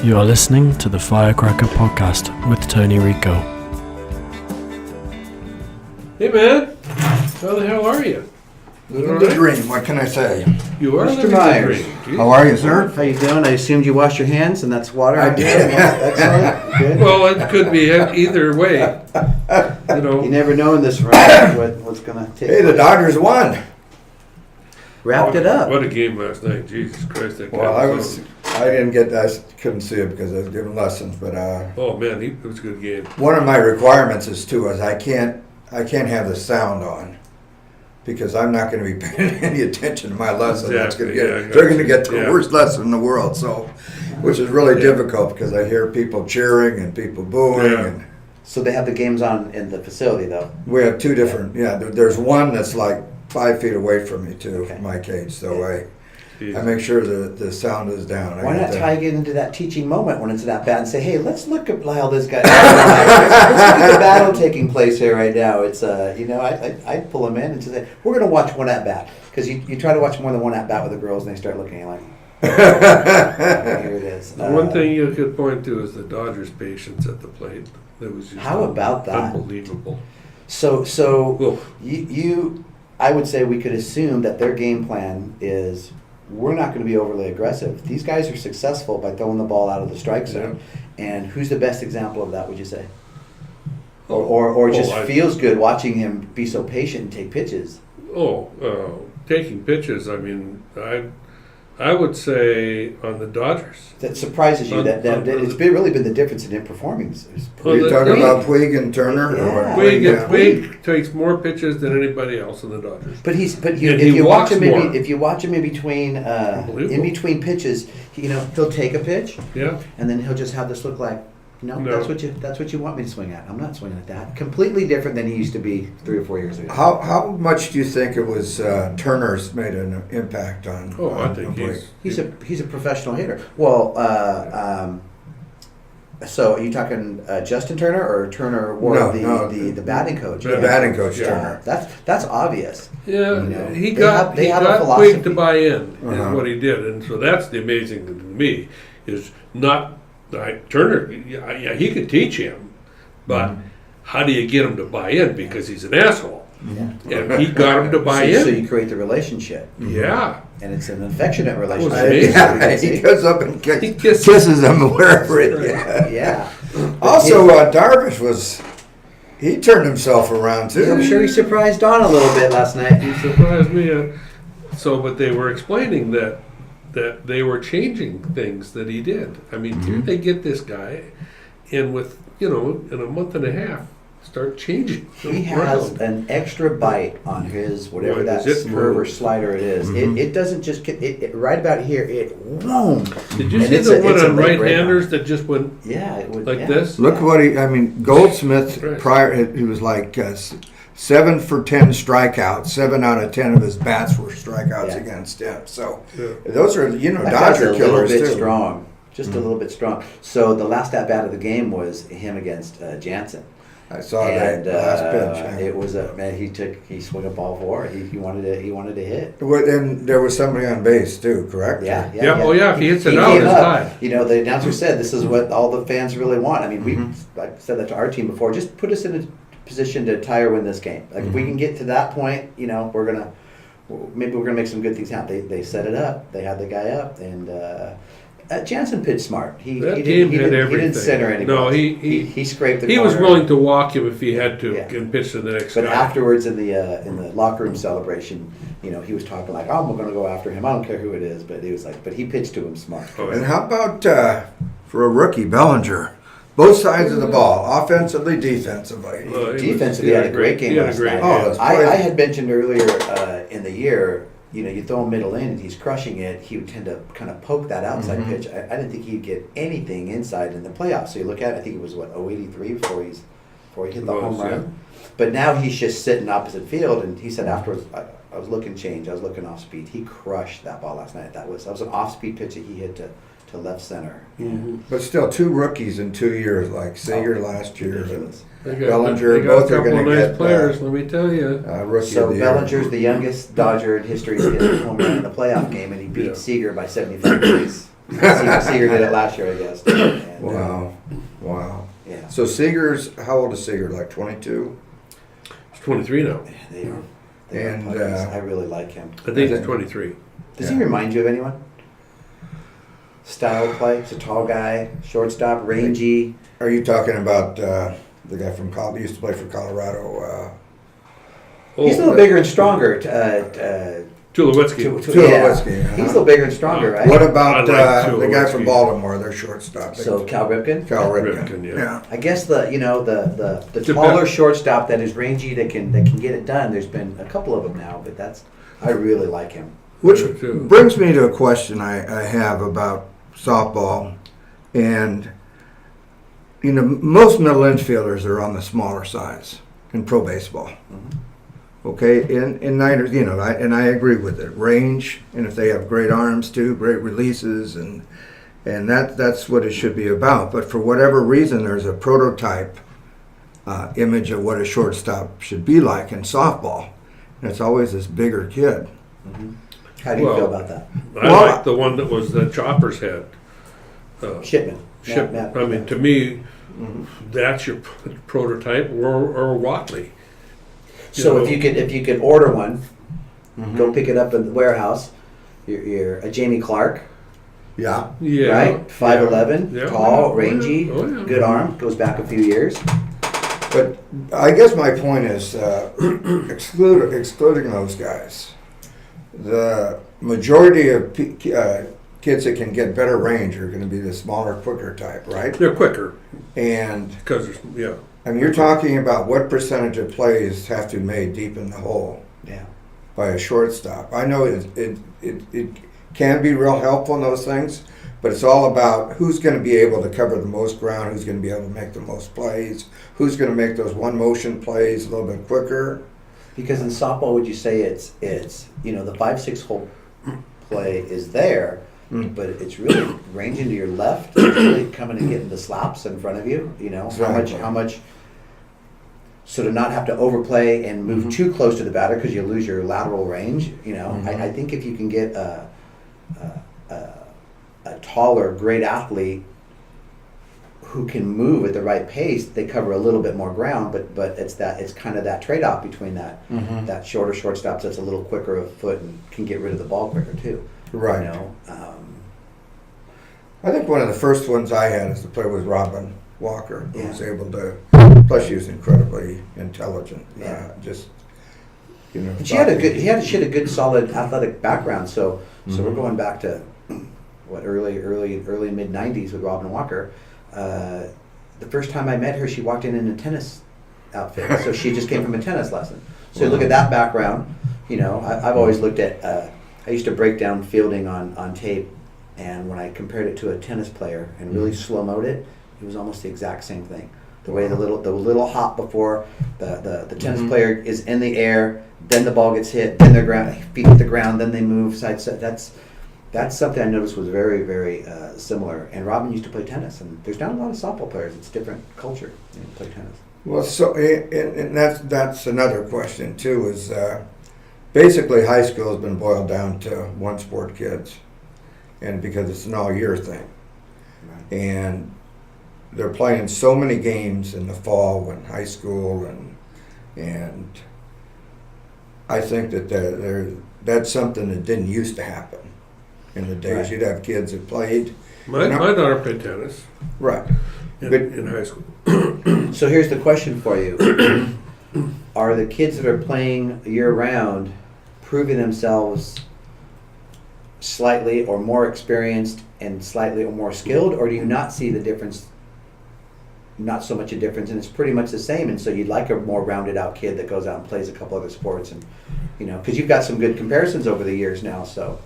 You are listening to the Firecracker Podcast with Tony Rico. Hey man, how the hell are you? Living the dream, what can I say? You are Mr. living Meyers. the dream. How are you, sir? How you doing? I assumed you washed your hands, and that's water. I did. Excellent. Good. Well, it could be either way. You You know, never know in this round what's going to take Hey, the place. Dodgers won. Wrapped it up. What a game last night! Jesus Christ, that guy Well, was I didn't get that, I couldn't see it because I was giving lessons, but oh man, it was a good game. one of my requirements is I can't have the sound on because I'm not going to be paying any attention to my lesson. Exactly, yeah, They're going to get the yeah. worst lesson in the world, so which is really difficult because I hear people cheering and people booing Yeah. and So they have the games on in the facility, though. we have two different. There's one that's like 5 feet away from me too, Okay. my cage. So I Jeez. make sure the sound is down. Why I not get tie it into that teaching moment when it's that bad and say, "Hey, let's look at how this guy. Let's look at the battle taking place here right now." It's I'd pull him in and say, "We're going to watch one at bat," because you try to watch more than one at bat with the girls and they start looking like, "Here it is." The one thing you could point to is the Dodgers' patience at the plate. That was just How about that? Unbelievable. So Well, I would say we could assume that their game plan is we're not going to be overly aggressive. These guys are successful by throwing the ball out of the strike zone. And who's the best example of that, would you say? Or just I- feels good watching him be so patient and take pitches. Taking pitches. I mean, I would say on the Dodgers. That surprises you. That it's really been the difference in him performing. Well, You're talking about Puig and Turner? Or Yeah. what? Puig takes more pitches than anybody else in the Dodgers. But And if he you watch walks him more. if you watch him in between Unbelievable. pitches, he'll take a pitch Yeah. and then he'll just have this look like, no, No. that's what you want me to swing at. I'm not swinging at that. Completely different than he used to be 3 or 4 years ago. How much do you think it was Turner's made an impact on? Oh, I on think Puig? He's a professional hitter. Well, so are you talking Justin Turner or Turner Ward, No, the batting coach? the batting coach, Yeah, Turner. that's obvious. Yeah, You know, he they got have- they have a Puig philosophy. to buy in Uh-huh. is what he did, and so that's the amazing thing to me is not Turner. Yeah, he could teach him, but how do you get him to buy in because he's an asshole? Yeah. And he got him to buy So in. you create the relationship, Yeah, and it's an affectionate was relationship. amazing. Yeah, he goes up and He kisses- kisses him wherever it is. Yeah. Also, Darvish he turned himself around too. I'm sure he surprised Don a little bit last night. he surprised me. But they were explaining that they were changing things that he did. I mean, here they get this guy, and with in a month and a half, start changing. He has an extra bite on his whatever Boy, that does it curve or move. slider it is. It doesn't just get it right about here. It boom. Did you And see it's the a- one it's a on late right-handers that just went Yeah, it would like yeah. this? Look what Goldsmith Right. prior. He was like 7 for 10 strikeouts. 7 out of 10 of his bats were strikeouts Yeah. against him. So Yeah. those are That guy's Dodger a little killers bit too. strong, just a little bit strong. So the last at bat of the game was him against Jansen. I saw And that last pitch. it was a man. He swung a ball for. He wanted to hit. And there was somebody on base too, correct? Yeah. Yeah, oh, yeah, if he hits it He out, came it's up. tied. The announcer said this is what all the fans really want. I mean, I've said that to our team before. Just put us in a position to tie or win this game. Like if we can get to that point, we're gonna make some good things happen. They set it up. They had the guy up, and Jansen pitched smart. He That didn't, team he had didn't, everything. He didn't center anybody. No, he scraped the He corner. was willing to walk him if he had to Yeah. and pitch to the next But guy. afterwards, in the locker room celebration, he was talking like, "Oh, I'm going to go after him. I don't care who it is." But he was like, "But he pitched to him smart." Oh, And how about for a rookie, Bellinger? Both sides of the ball, offensively, defensively. Well, Defensively, he had a great game he had a last great night. game. Oh, that's I great. had mentioned earlier in the year, you throw him middle in and he's crushing it. He would tend to kind of poke that outside pitch. I didn't think he'd get anything inside in the playoffs. So you look at it, I think it was 083 before he hit the home run. Yeah. But now he's just sitting opposite field, and he said afterwards, I was looking change. I was looking off speed. He crushed that ball last night. That was an off speed pitch that he hit to left center. But still, 2 rookies in 2 years, like Sager last year. Ridiculous. They Bellinger, they got both a are couple gonna of nice get, players, let me tell you. Rookie So of the Bellinger's year. the youngest Dodger in history to hit a home run in a playoff game, and he beat Yeah. Seager by 75 degrees. Seeger did it last year, I guess. And, Wow. Yeah. So Seeger's, how old is Seeger? Like 22? He's 23 now. They are. And, puppies. I really like him. I think he's 23. Does he remind you of anyone? Style play. He's a tall guy, shortstop, rangy. Are you talking about the guy from Colorado? Used to play for Colorado. He's a little bigger and stronger. Tulowitzki. Tulowitzki, He's a little bigger and stronger, right? What about I like the guy from Tulowitzki. Baltimore? Their shortstop. So Cal Ripken. Cal Ripken. Ripken, yeah. Yeah. I guess the taller shortstop that is rangy that can get it done. There's been a couple of them now, but I really like him. Which Me too. brings me to a question I have about softball, and most middle infielders are on the smaller size in pro baseball. Okay, in Niners, and I agree with it. Range, and if they have great arms too, great releases, and that's what it should be about. But for whatever reason, there's a prototype image of what a shortstop should be like in softball, and it's always this bigger kid. How do you feel about that? I like the one that was the Chopper's head. Shipman. Matt. I mean, to me, that's your prototype, or Watley. So if you could order one, go pick it up in the warehouse. You're a Jamie Clark, Yeah. Yeah. right? 5'11", Yeah. tall, Oh, rangy, oh, yeah. good arm. Goes back a few years. But I guess my point is, excluding those guys, the majority of kids that can get better range are going to be the smaller, quicker type, right? They're quicker And because I mean, you're talking about what percentage of plays have to be made deep in the hole Yeah. by a shortstop. I know it can be real helpful in those things, but it's all about who's going to be able to cover the most ground, who's going to be able to make the most plays, who's going to make those one motion plays a little bit quicker. Because in softball, would you say it's the 5-6 hole play is there, but it's really ranging to your left, it's really coming and getting the slaps in front of you. Exactly. How much. So to not have to overplay and move too close to the batter because you lose your lateral range. I think if you can get a taller, great athlete who can move at the right pace, they cover a little bit more ground. But it's kind of that trade-off between that shorter shortstop that's a little quicker of foot and can get rid of the ball quicker too. Right. I think one of the first ones I had is to play with Robin Walker, who was able to. Plus, she was incredibly intelligent. Yeah. She had a good solid athletic background. So we're going back to early mid '90s with Robin Walker. The first time I met her, she walked in a tennis outfit. So she just came from a tennis lesson. So you look at that background. I've always looked at. I used to break down fielding on tape, and when I compared it to a tennis player and really slow-moed it, it was almost the exact same thing. The way the little hop before the tennis player is in the air, then the ball gets hit, then their feet hit the ground, then they move side to side. That's something I noticed was very, very similar. And Robin used to play tennis, and there's not a lot of softball players. It's a different culture play tennis. Well, so and that's another question too. Is basically high school has been boiled down to one sport kids, and because it's an all-year thing, Right. and they're playing so many games in the fall in high school, and I think that's something that didn't used to happen in the days. Right. You'd have kids that played. my daughter played tennis Right. in high school. So here's the question for you. Are the kids that are playing year-round proving themselves slightly or more experienced and slightly or more skilled, or do you not see the difference? Not so much a difference, and it's pretty much the same, and so you'd like a more rounded out kid that goes out and plays a couple other sports, and because you've got some good comparisons over the years now, so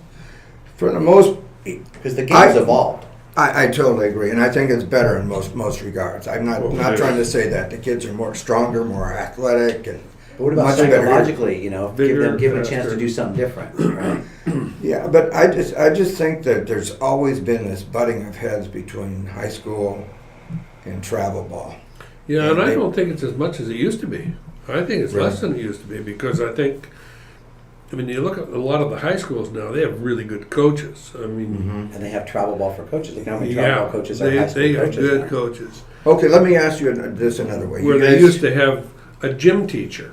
For the most, because the game's evolved. I totally agree, and I think it's better in most regards. I'm not Well, trying to say that the kids are more stronger, more athletic, and But what about much better. psychologically? Bigger, Give them a chance faster. to do something different, right? Yeah, but I just think that there's always been this butting of heads between high school and travel ball. Yeah, and I they- don't think it's as much as it used to be. I think it's less than it used to be because I think I mean, you look at a lot of the high schools now; they have really good coaches. I mean, And they have travel ball for coaches. Look how many travel ball coaches are they high school have coaches good now. coaches. Okay, let me ask you this another way. Where You they guys- used to have a gym teacher,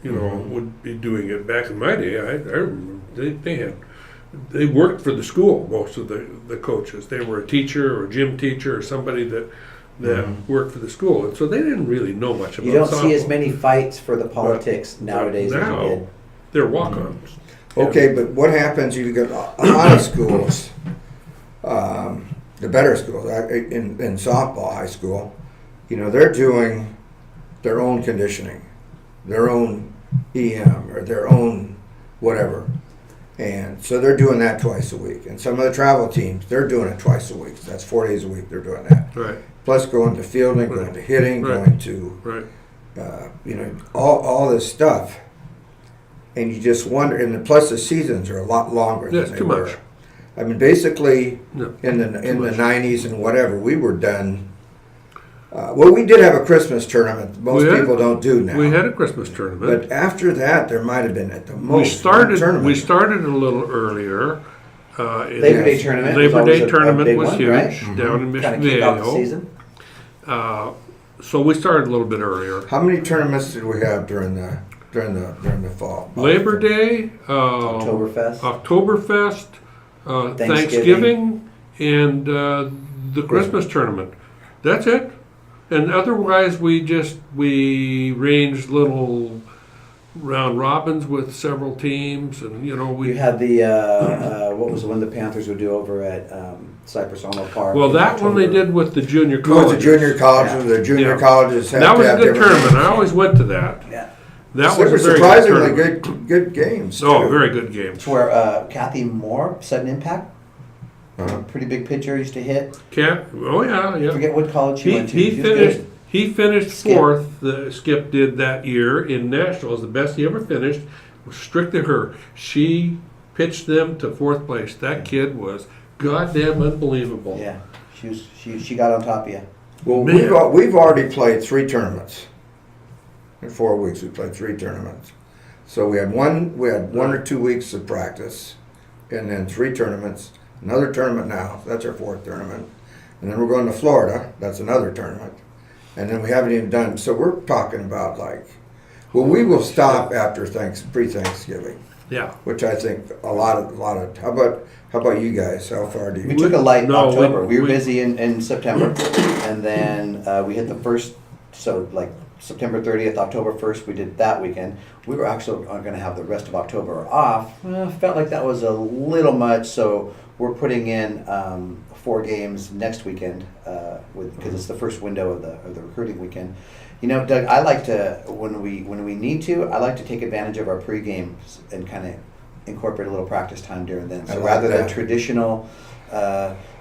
you know, Mhm. would be doing it. Back in my day, I remember they worked for the school. Most of the coaches, they were a teacher or a gym teacher or somebody that Mhm. worked for the school, and so they didn't really know much about. You don't see as softball. many fights for the politics nowadays as now, you did. They're walk-ons. Okay, but what happens, you get a lot of schools, the better schools, in softball, high school, you know, they're doing their own conditioning, their own EM, or their own whatever. And so they're doing that twice a week. And some of the travel teams, they're doing it twice a week. That's 4 days a week they're doing that. Right, Plus going to fielding, going to hitting, Right. going to, right. you know, all this stuff. And you just wonder, and plus the seasons are a lot longer That's than they too were. much. I mean, basically, No. in the much. 90s and whatever, we were done. Well, we did have a Christmas tournament. Most We had- people don't do now. We had a Christmas tournament. But after that, there might have been at the most We started. tournament. We started a little earlier. Labor Day tournament. was Labor always Day a tournament big was one, huge right? down in Kind Mission of kick off the Viejo. season. So we started a little bit earlier. How many tournaments did we have during the fall? Labor Day, Oktoberfest. Oktoberfest, Thanksgiving, and the Christmas tournament. That's it. And otherwise, we arranged little round robins with several teams, and you know We we. had the what was the one the Panthers would do over at Cypress Arnold Park. Well, in that one they October. did with the junior Go colleges. to junior colleges. The junior Yeah. colleges have That to was a have good different tournament. I always went to that. Yeah, That They was were a very surprisingly good tournament. good games. Oh, too. very good games. it's where Kathy Moore, sudden impact, Uh-huh. pretty big pitcher, used to hit. Cat. Oh yeah, I yeah. forget what college he went to. He was finished. good. He finished Skip. fourth. The Skip did that year in nationals. The best he ever finished was strictly her. She pitched them to fourth place. That kid was goddamn unbelievable. Yeah, she got on top of you. Well, Man. we've already played 3 tournaments. In 4 weeks, we played 3 tournaments. So we had one or 2 weeks of practice, and then 3 tournaments. Another tournament now. That's our 4th tournament, and then we're going to Florida. That's another tournament, and then we haven't even done. So we're talking about like, well, we will stop after pre-Thanksgiving, Yeah. which I think a lot of. How about you guys? How far do We you? took a light No, October. We were we- busy in September, and then we hit the first. So like September 30th, October 1st, we did that weekend. We were actually going to have the rest of October off. Felt like that was a little much, so we're putting in 4 games next weekend because it's the first window of the recruiting weekend. You know, Doug, I like to when we need to, I like to take advantage of our pregame and kind of incorporate a little practice time during then. I So like rather than that. traditional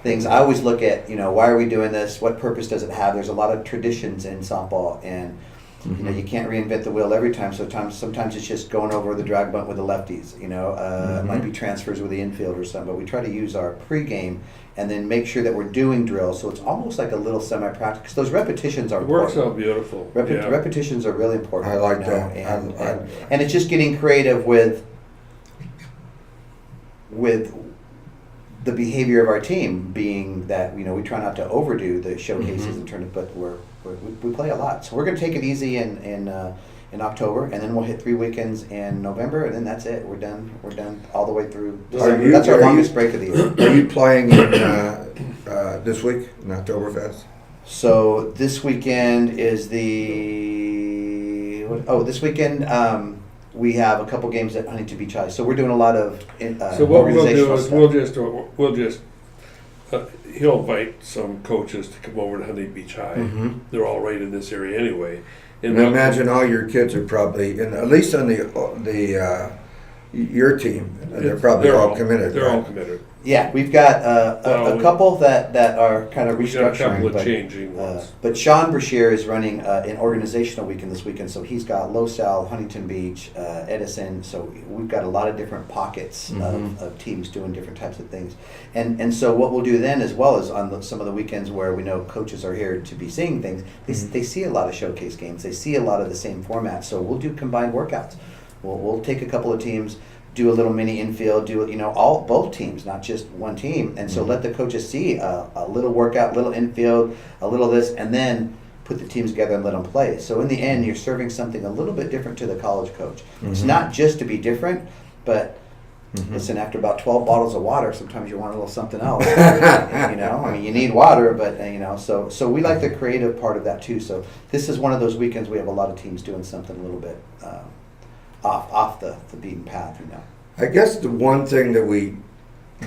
things, I always look at, you know, why are we doing this? What purpose does it have? There's a lot of traditions in softball, and you know, you can't reinvent the wheel every time. So sometimes it's just going over the drag bunt with the lefties. You know, it might be transfers with the infield or something. But we try to use our pregame and then make sure that we're doing drills. So it's almost like a little semi-practice. 'Cause those repetitions are It works important. out beautiful. Yeah. Repetitions are really important. I like you know, that. And it's just getting creative with the behavior of our team, being that, you know, we try not to overdo the showcases in terms of, but we play a lot. So we're going to take it easy in October, and then we'll hit 3 weekends in November, and then that's it. We're done all the way through December. That's our longest break of the year. Are you playing in this week in Oktoberfest? So this weekend is this weekend we have a couple games at Huntington Beach High. So we're doing a lot of So what we'll do organizational is stuff. we'll just he'll invite some coaches to come over to Huntington Beach High. Mm-hmm. They're all right in this area anyway. And I imagine all your kids are probably, at least on your team, they're probably all committed. They're all right? committed. Yeah, we've got a Well, couple that are kind of We got a couple restructuring. of changing ones. But Sean Brashear is running an organizational weekend this weekend, so he's got LoSal, Huntington Beach, Edison. So we've got a lot of different pockets of teams doing different types of things. And so what we'll do then, as well as on some of the weekends where we know coaches are here to be seeing things, they see a lot of showcase games. They see a lot of the same format. So we'll do combined workouts. We'll take a couple of teams. do a little mini infield, both teams, not just one team. And so let the coaches see a little workout, little infield, a little this, and then put the teams together and let them play. So in the end, you're serving something a little bit different to the college coach. It's not just to be different, but listen, after about 12 bottles of water, sometimes you want a little something else. You need water, but so we like the creative part of that too. So this is one of those weekends we have a lot of teams doing something a little bit off the beaten path. I guess the one thing that we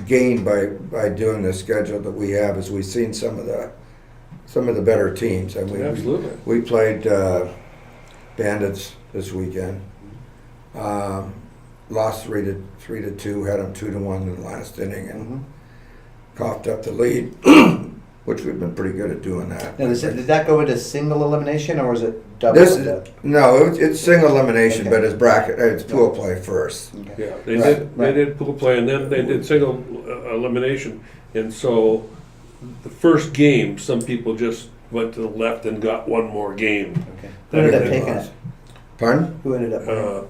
gained by doing the schedule that we have is we've seen some of the better teams. And Absolutely. We played Bandits this weekend. Lost 3-2, had them 2-1 in the last inning, and coughed up the lead, which we've been pretty good at doing that. Now, did that go into single elimination or was it double? It's single elimination, Okay. but it's pool play first. Okay. Yeah, they did pool play, and then they did single elimination. And so the first game, some people just went to the left and got one more game. Okay. Who ended up taking it? Pardon? Who ended up?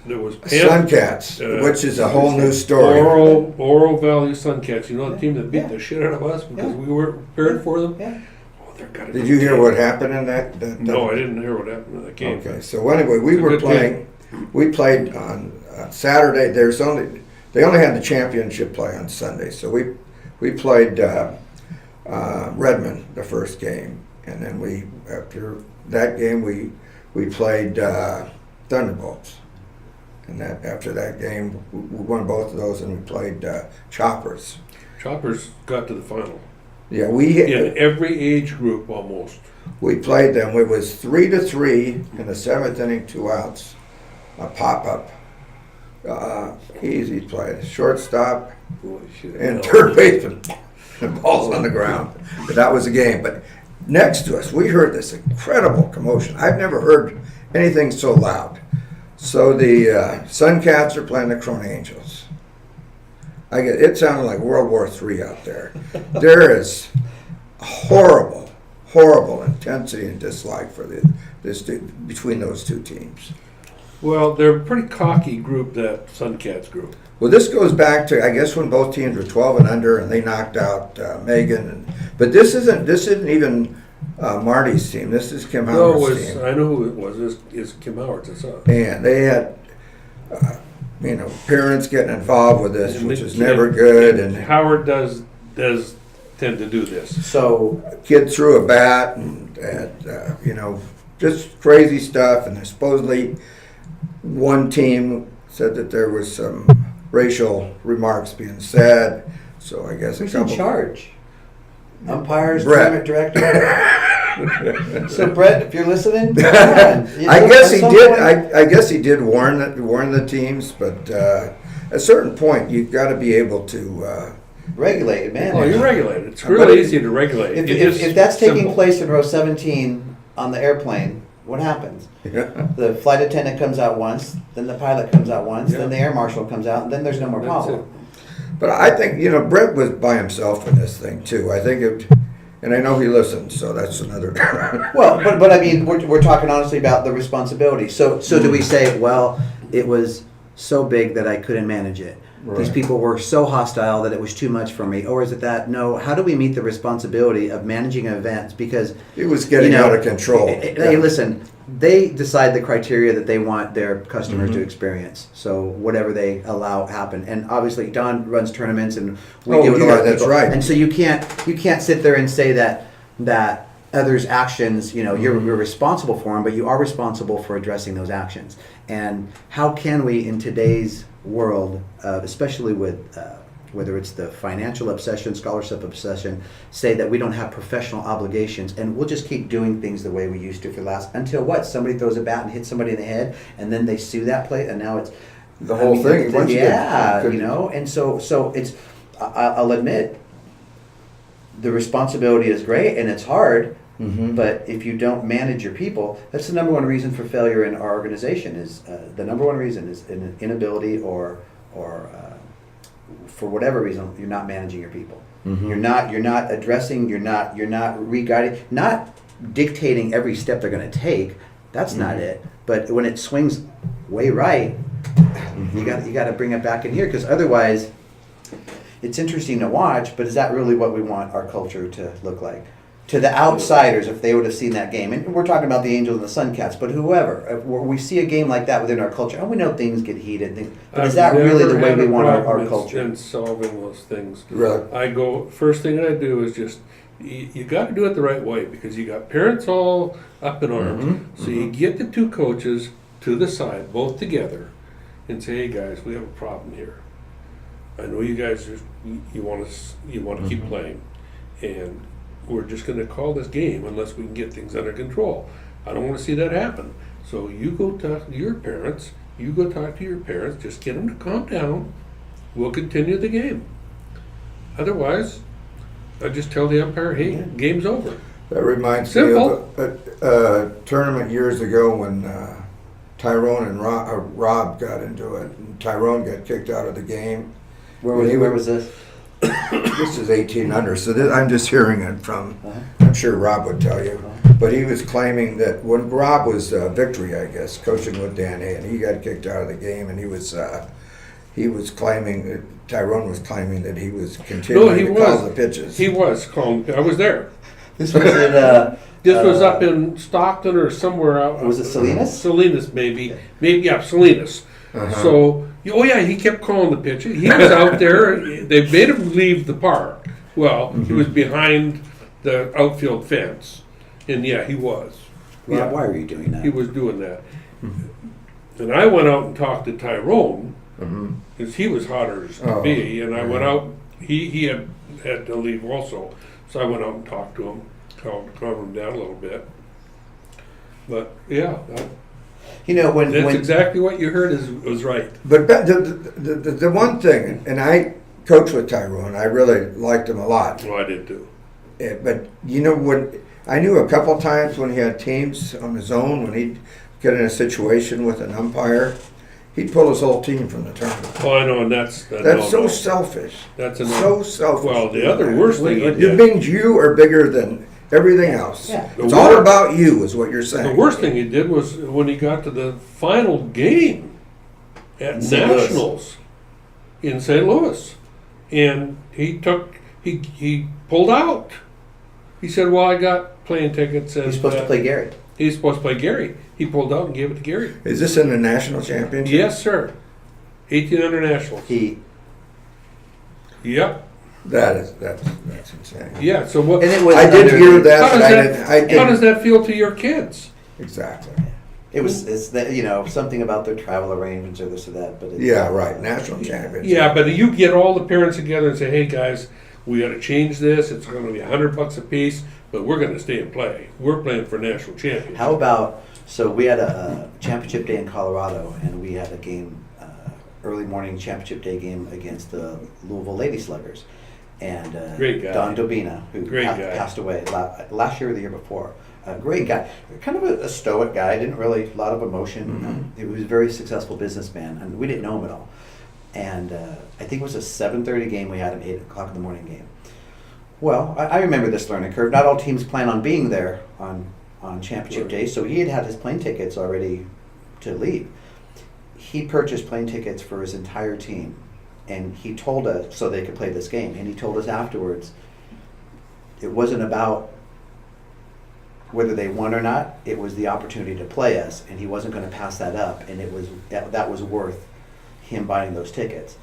There was Sun Cats, which is a whole new story. Oro Valley Sun Cats. You know the team that beat Yeah. the shit out of us because Yeah. we weren't prepared for them? Yeah. Oh, they're gotta Did be you hear good. what happened in that? No, I didn't hear what happened in that game. Okay, so anyway, we It's a were good playing. We played on Saturday. They only had the championship play on Sunday, so we played Redmond the first game, and then after that game we played Thunderbolts, and after that game we won both of those, and we played Choppers. Choppers got to the final. Yeah, In every age group almost. we played them. It was 3-3 in the seventh inning, 2 outs, a pop up. Easy play. Shortstop Holy shit. and No. third baseman. The ball's on the ground. But that was the game. But next to us, we heard this incredible commotion. I've never heard anything so loud. So the Sun Cats are playing the Crone Angels. It sounded like World War III out there. There is horrible intensity and dislike for between those two teams. Well, they're a pretty cocky group, that Sun Cats group. Well, this goes back to, I guess, when both teams were 12 and under, and they knocked out Megan. But this isn't even Marty's team. This is Kim No, Howard's team. I know who it was. It's Kim Howard's. It's up. And they had, parents getting involved with this, And which the is kid- never good. And Howard does tend to do this. So kid threw a bat and just crazy stuff. And supposedly one team said that there was some racial remarks being said. So I guess who's a in couple. charge? Umpires, Brett. tournament director. So Brett, if you're listening, come on. I guess At he some did. point- I guess he did warn the teams, but at a certain point, you've got to be able to. Regulate it, man. Oh, you regulate it. It's But really it- easy to regulate. If, It if, is if that's taking simple. place in row 17 on the airplane, what happens? The flight attendant comes out once, then the pilot comes out once, Yeah. then the air marshal comes out, and then there's no more That's problem. But I think Brett was by himself in this thing too. I think and I know he listens, so that's another. Well, but I mean, we're talking honestly about the responsibility. So do we say, well, it was so big that I couldn't manage it? These Right. people were so hostile that it was too much for me, or is it that? No, how do we meet the responsibility of managing events? Because It was getting out of control. Hey, listen, they decide the criteria that they want their customers to experience. So whatever they allow happen, and obviously Don runs tournaments, and we Oh, deal with a yeah, lot of that's people. right. And so you can't sit there and say that others' actions, you're responsible for them, but you are responsible for addressing those actions. And how can we, in today's world, especially with whether it's the financial obsession, scholarship obsession, say that we don't have professional obligations and we'll just keep doing things the way we used to for the last, until what? Somebody throws a bat and hits somebody in the head and then they sue that place and now it's The whole thing. Once you get- yeah, and so it's, I'll admit, the responsibility is great and it's hard, but if you don't manage your people, that's the number one reason for failure in our organization. Is the number one reason is an inability or for whatever reason you're not managing your people. You're not addressing. You're not re-guiding. Not dictating every step they're going to take. That's not it. But when it swings way right, You got to bring it back in here, because otherwise, it's interesting to watch. But is that really what we want our culture to look like? To the outsiders, if they would have seen that game, and we're talking about the Angels and the Sun Cats, but whoever, if we see a game like that within our culture, and we know things get heated, but is that really the way we want our culture? In solving those things, Really? I go first thing I do is just you got to do it the right way, because you got parents all up in arms. So you get the two coaches to the side, both together, and say, "Hey guys, we have a problem here. I know you guys you want to keep playing, and we're just going to call this game unless we can get things under control. I don't want to see that happen. So you go talk to your parents. Just get them to calm down. We'll continue the game. Otherwise, I just tell the umpire, hey, game's over." That reminds Simple. me of a tournament years ago when Tyrone and Rob got into it. And Tyrone got kicked out of the game. Where was this? This is 1800, so I'm just hearing it from, I'm sure Rob would tell you. But he was claiming that when Rob was Victory, I guess, coaching with Dan A, and he got kicked out of the game, and he was claiming, Tyrone was claiming that he was continuing to call the pitches. He was calling. I was there. This was in. This was up in Stockton or somewhere out. Was it Salinas? Salinas, maybe. Salinas. So, he kept calling the pitch. He was out there. They made him leave the park. Well, he was behind the outfield fence. And he was. Yeah, why are you doing that? He was doing that. And I went out and talked to Tyrone, because he was hotter as could be. And I went out, he had to leave also. So I went out and talked to him, calm him down a little bit. But, that's exactly what you heard was right. But the one thing, and I coached with Tyrone, I really liked him a lot. Well, I did too. But when I knew a couple times when he had teams on his own, when he'd get in a situation with an umpire, he'd pull his whole team from the tournament. Oh, I know, and that's so selfish. That's so selfish. Well, the other worst thing it means you are bigger than everything else. Yeah. It's all about you, is what you're saying. The worst thing he did was when he got to the final game at Nationals in St. Louis, and he pulled out. He said, "Well, I got plane tickets." And He's supposed to play Gary. He's supposed to play Gary. He pulled out and gave it to Gary. Is this in the national championship? Yes, sir. 1800 Nationals. Yep. That's insane. Yeah. So what? And it was I did hear that. How does that feel to your kids? Exactly. It's that something about their travel arrangements or this or that, but national championship. Yeah, but you get all the parents together and say, "Hey guys, we got to change this. It's going to be $100 a piece, but we're going to stay and play. We're playing for national championship." How about, so we had a championship day in Colorado, and we had a game, early morning championship day game against the Louisville Lady Sluggers. And great guy. Don Dobina, who passed away last year or the year before. A great guy, kind of a stoic guy, didn't really, a lot of emotion. He was a very successful businessman, and we didn't know him at all. And I think it was a 7:30 game. We had an 8 o'clock in the morning game. Well, I remember this learning curve. Not all teams plan on being there on championship day, so he had his plane tickets already to leave. He purchased plane tickets for his entire team, and he told us so they could play this game. And he told us afterwards, it wasn't about whether they won or not. It was the opportunity to play us, and he wasn't going to pass that up. And that was worth him buying those tickets.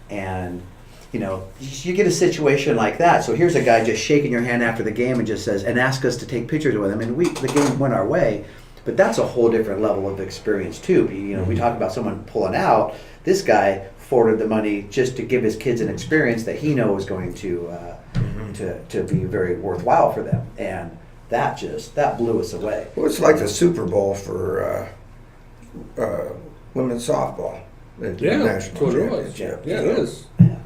And you get a situation like that. So here's a guy just shaking your hand after the game and just says, and ask us to take pictures with him, and the game went our way. But that's a whole different level of experience too. We talk about someone pulling out. This guy forwarded the money just to give his kids an experience that he knows is going to be very worthwhile for them. And that blew us away. Well, it's like the Super Bowl for women's softball. The national championship. Yeah, it is. Yeah.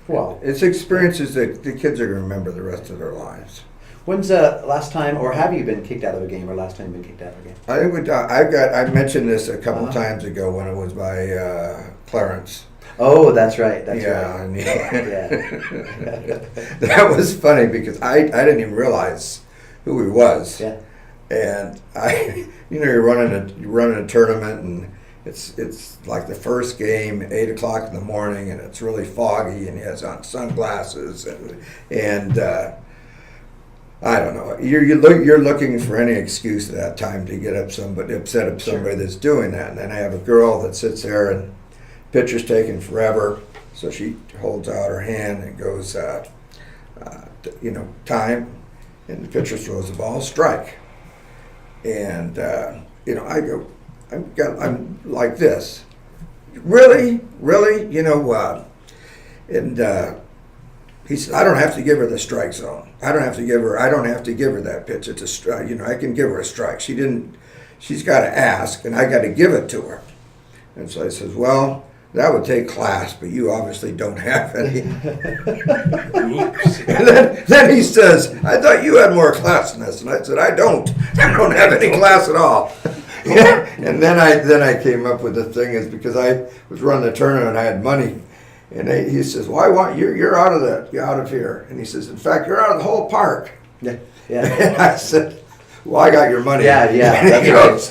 Well, it's experiences that the kids are going to remember the rest of their lives. When's the last time, or have you been kicked out of a game, or last time you've been kicked out of a game? I think I mentioned this a couple times ago when it was by Clarence. Oh, that's right. That's right. And, that was funny because I didn't even realize who he was. Yeah. And you're running a tournament, and it's like the first game, 8 o'clock in the morning, and it's really foggy, and he has on sunglasses, and I don't know. You're looking for any excuse at that time to get upset at somebody that's doing that. And then I have a girl that sits there, and pitcher's taking forever, so she holds out her hand and goes, time, and the pitcher throws the ball, strike. And I go, I'm like this. Really? And he said, I don't have to give her the strike zone. I don't have to give her that pitch. It's a strike. I can give her a strike. She's got to ask, and I got to give it to her. And so I says, well, that would take class, but you obviously don't have any. And then he says, I thought you had more class than this. And I said, I don't have any class at all. And then I came up with the thing is because I was running the tournament and I had money. And he says, well, I want you're out of here. And he says, in fact, you're out of the whole park. Yeah. And I said, well, I got your money. Yeah. And he goes,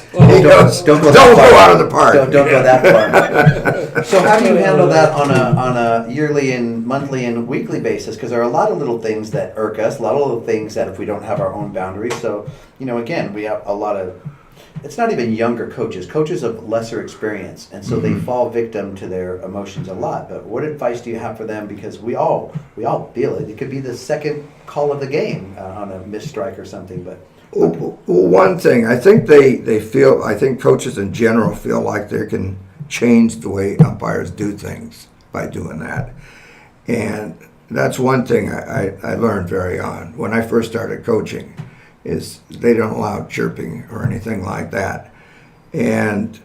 Don't go out of the park. Don't go that far. So how do you handle that on a yearly and monthly and weekly basis? Because there are a lot of little things that irk us, a lot of little things that if we don't have our own boundaries. So, again, we have a lot of, it's not even younger coaches of lesser experience. And so they fall victim to their emotions a lot. But what advice do you have for them? Because we all feel it. It could be the second call of the game on a missed strike or something, but. Well, one thing, I think I think coaches in general feel like they can change the way umpires do things by doing that. And that's one thing I learned very on when I first started coaching is they don't allow chirping or anything like that. And,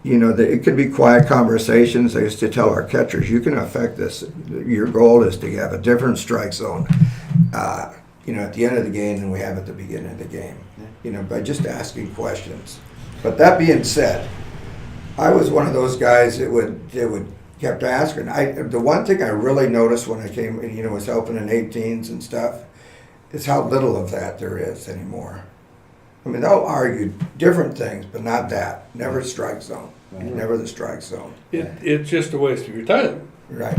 it could be quiet conversations. I used to tell our catchers, you can affect this. Your goal is to have a different strike zone. At the end of the game than we have at the beginning of the game, by just asking questions. But that being said, I was one of those guys that would kept asking. The one thing I really noticed when I came, was helping in 18s and stuff, is how little of that there is anymore. I mean, they'll argue different things, but not that. Never strike zone. Right. Never the strike zone. It's just a waste of your time. Right.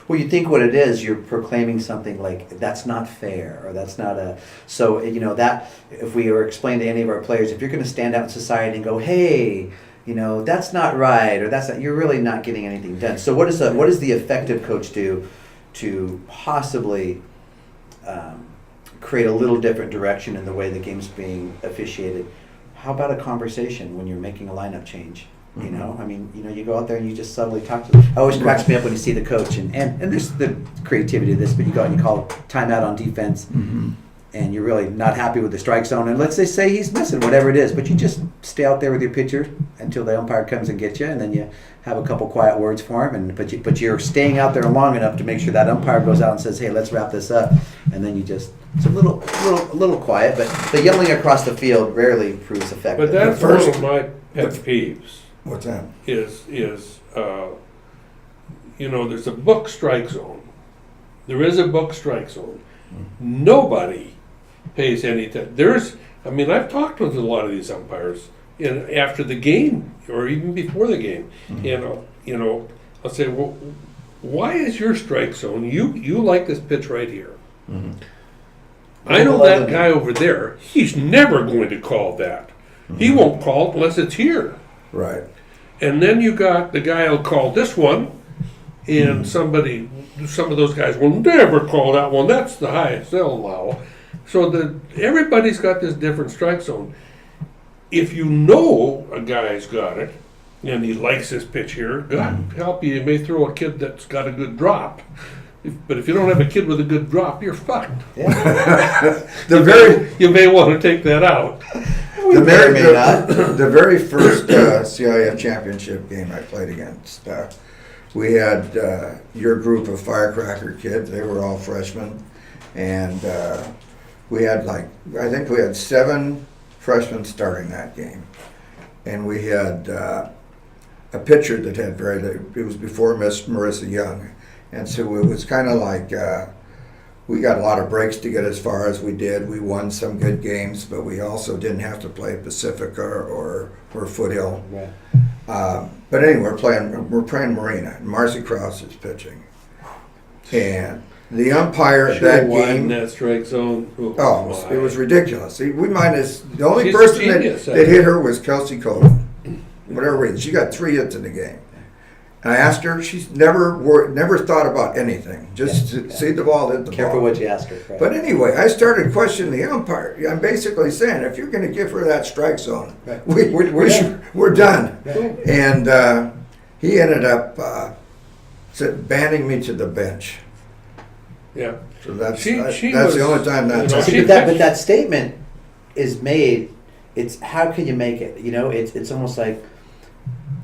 Well, you think what it is, you're proclaiming something like, that's not fair, or that's not so, that, if we were explaining to any of our players, if you're going to stand out in society and go, hey, that's not right, or that's not, you're really not getting anything done. So what does the effective coach do to possibly create a little different direction in the way the game's being officiated? How about a conversation when you're making a lineup change? You go out there and you just subtly talk to them. It always cracks me up when you see the coach, and there's the creativity of this, but you go out and you call timeout on defense, and you're really not happy with the strike zone, and let's say he's missing whatever it is, but you just stay out there with your pitcher until the umpire comes and gets you, and then you have a couple quiet words for him, but you're staying out there long enough to make sure that umpire goes out and says, hey, let's wrap this up, and then you just, it's a little quiet, but the yelling across the field rarely proves effective. But that's one of my pet peeves. What's that? Is there's a book strike zone. There is a book strike zone. Nobody pays any attention. I've talked with a lot of these umpires after the game or even before the game. I'll say, well, why is your strike zone? You like this pitch right here. I know that guy over there, he's never going to call that. He won't call it unless it's here. Right. And then you got the guy who'll call this one, and some of those guys will never call that one. That's the highest they'll allow. So everybody's got this different strike zone. If you know a guy's got it, and he likes this pitch here, God help you, you may throw a kid that's got a good drop. But if you don't have a kid with a good drop, you're fucked. Yeah. You may want to take that out. The very first CIF championship game I played against, we had your group of firecracker kids. They were all freshmen, and we had I think we had 7 freshmen starting that game, and we had a pitcher that had it was before Miss Marissa Young, and so it was kind of like. We got a lot of breaks to get as far as we did. We won some good games, but we also didn't have to play Pacifica or Foothill. Right. But anyway, we're playing Marina, and Marcy Krause is pitching. And the umpire at that game, that strike zone. it was ridiculous. The only She's a person genius, that hit her was Kelsey Colvin. Whatever reason, she got 3 hits in the game. And I asked her, she's never thought about anything. Just to see the ball, hit the ball. Careful what you ask her. Right? But anyway, I started questioning the umpire. I'm basically saying, if you're going to give her that strike zone, Right. we're done. Right. And he ended up banning me to the bench. Yeah. So that's She that's was, the only time that's you know, happened. But that statement is made. It's how can you make it? You know, it's almost like,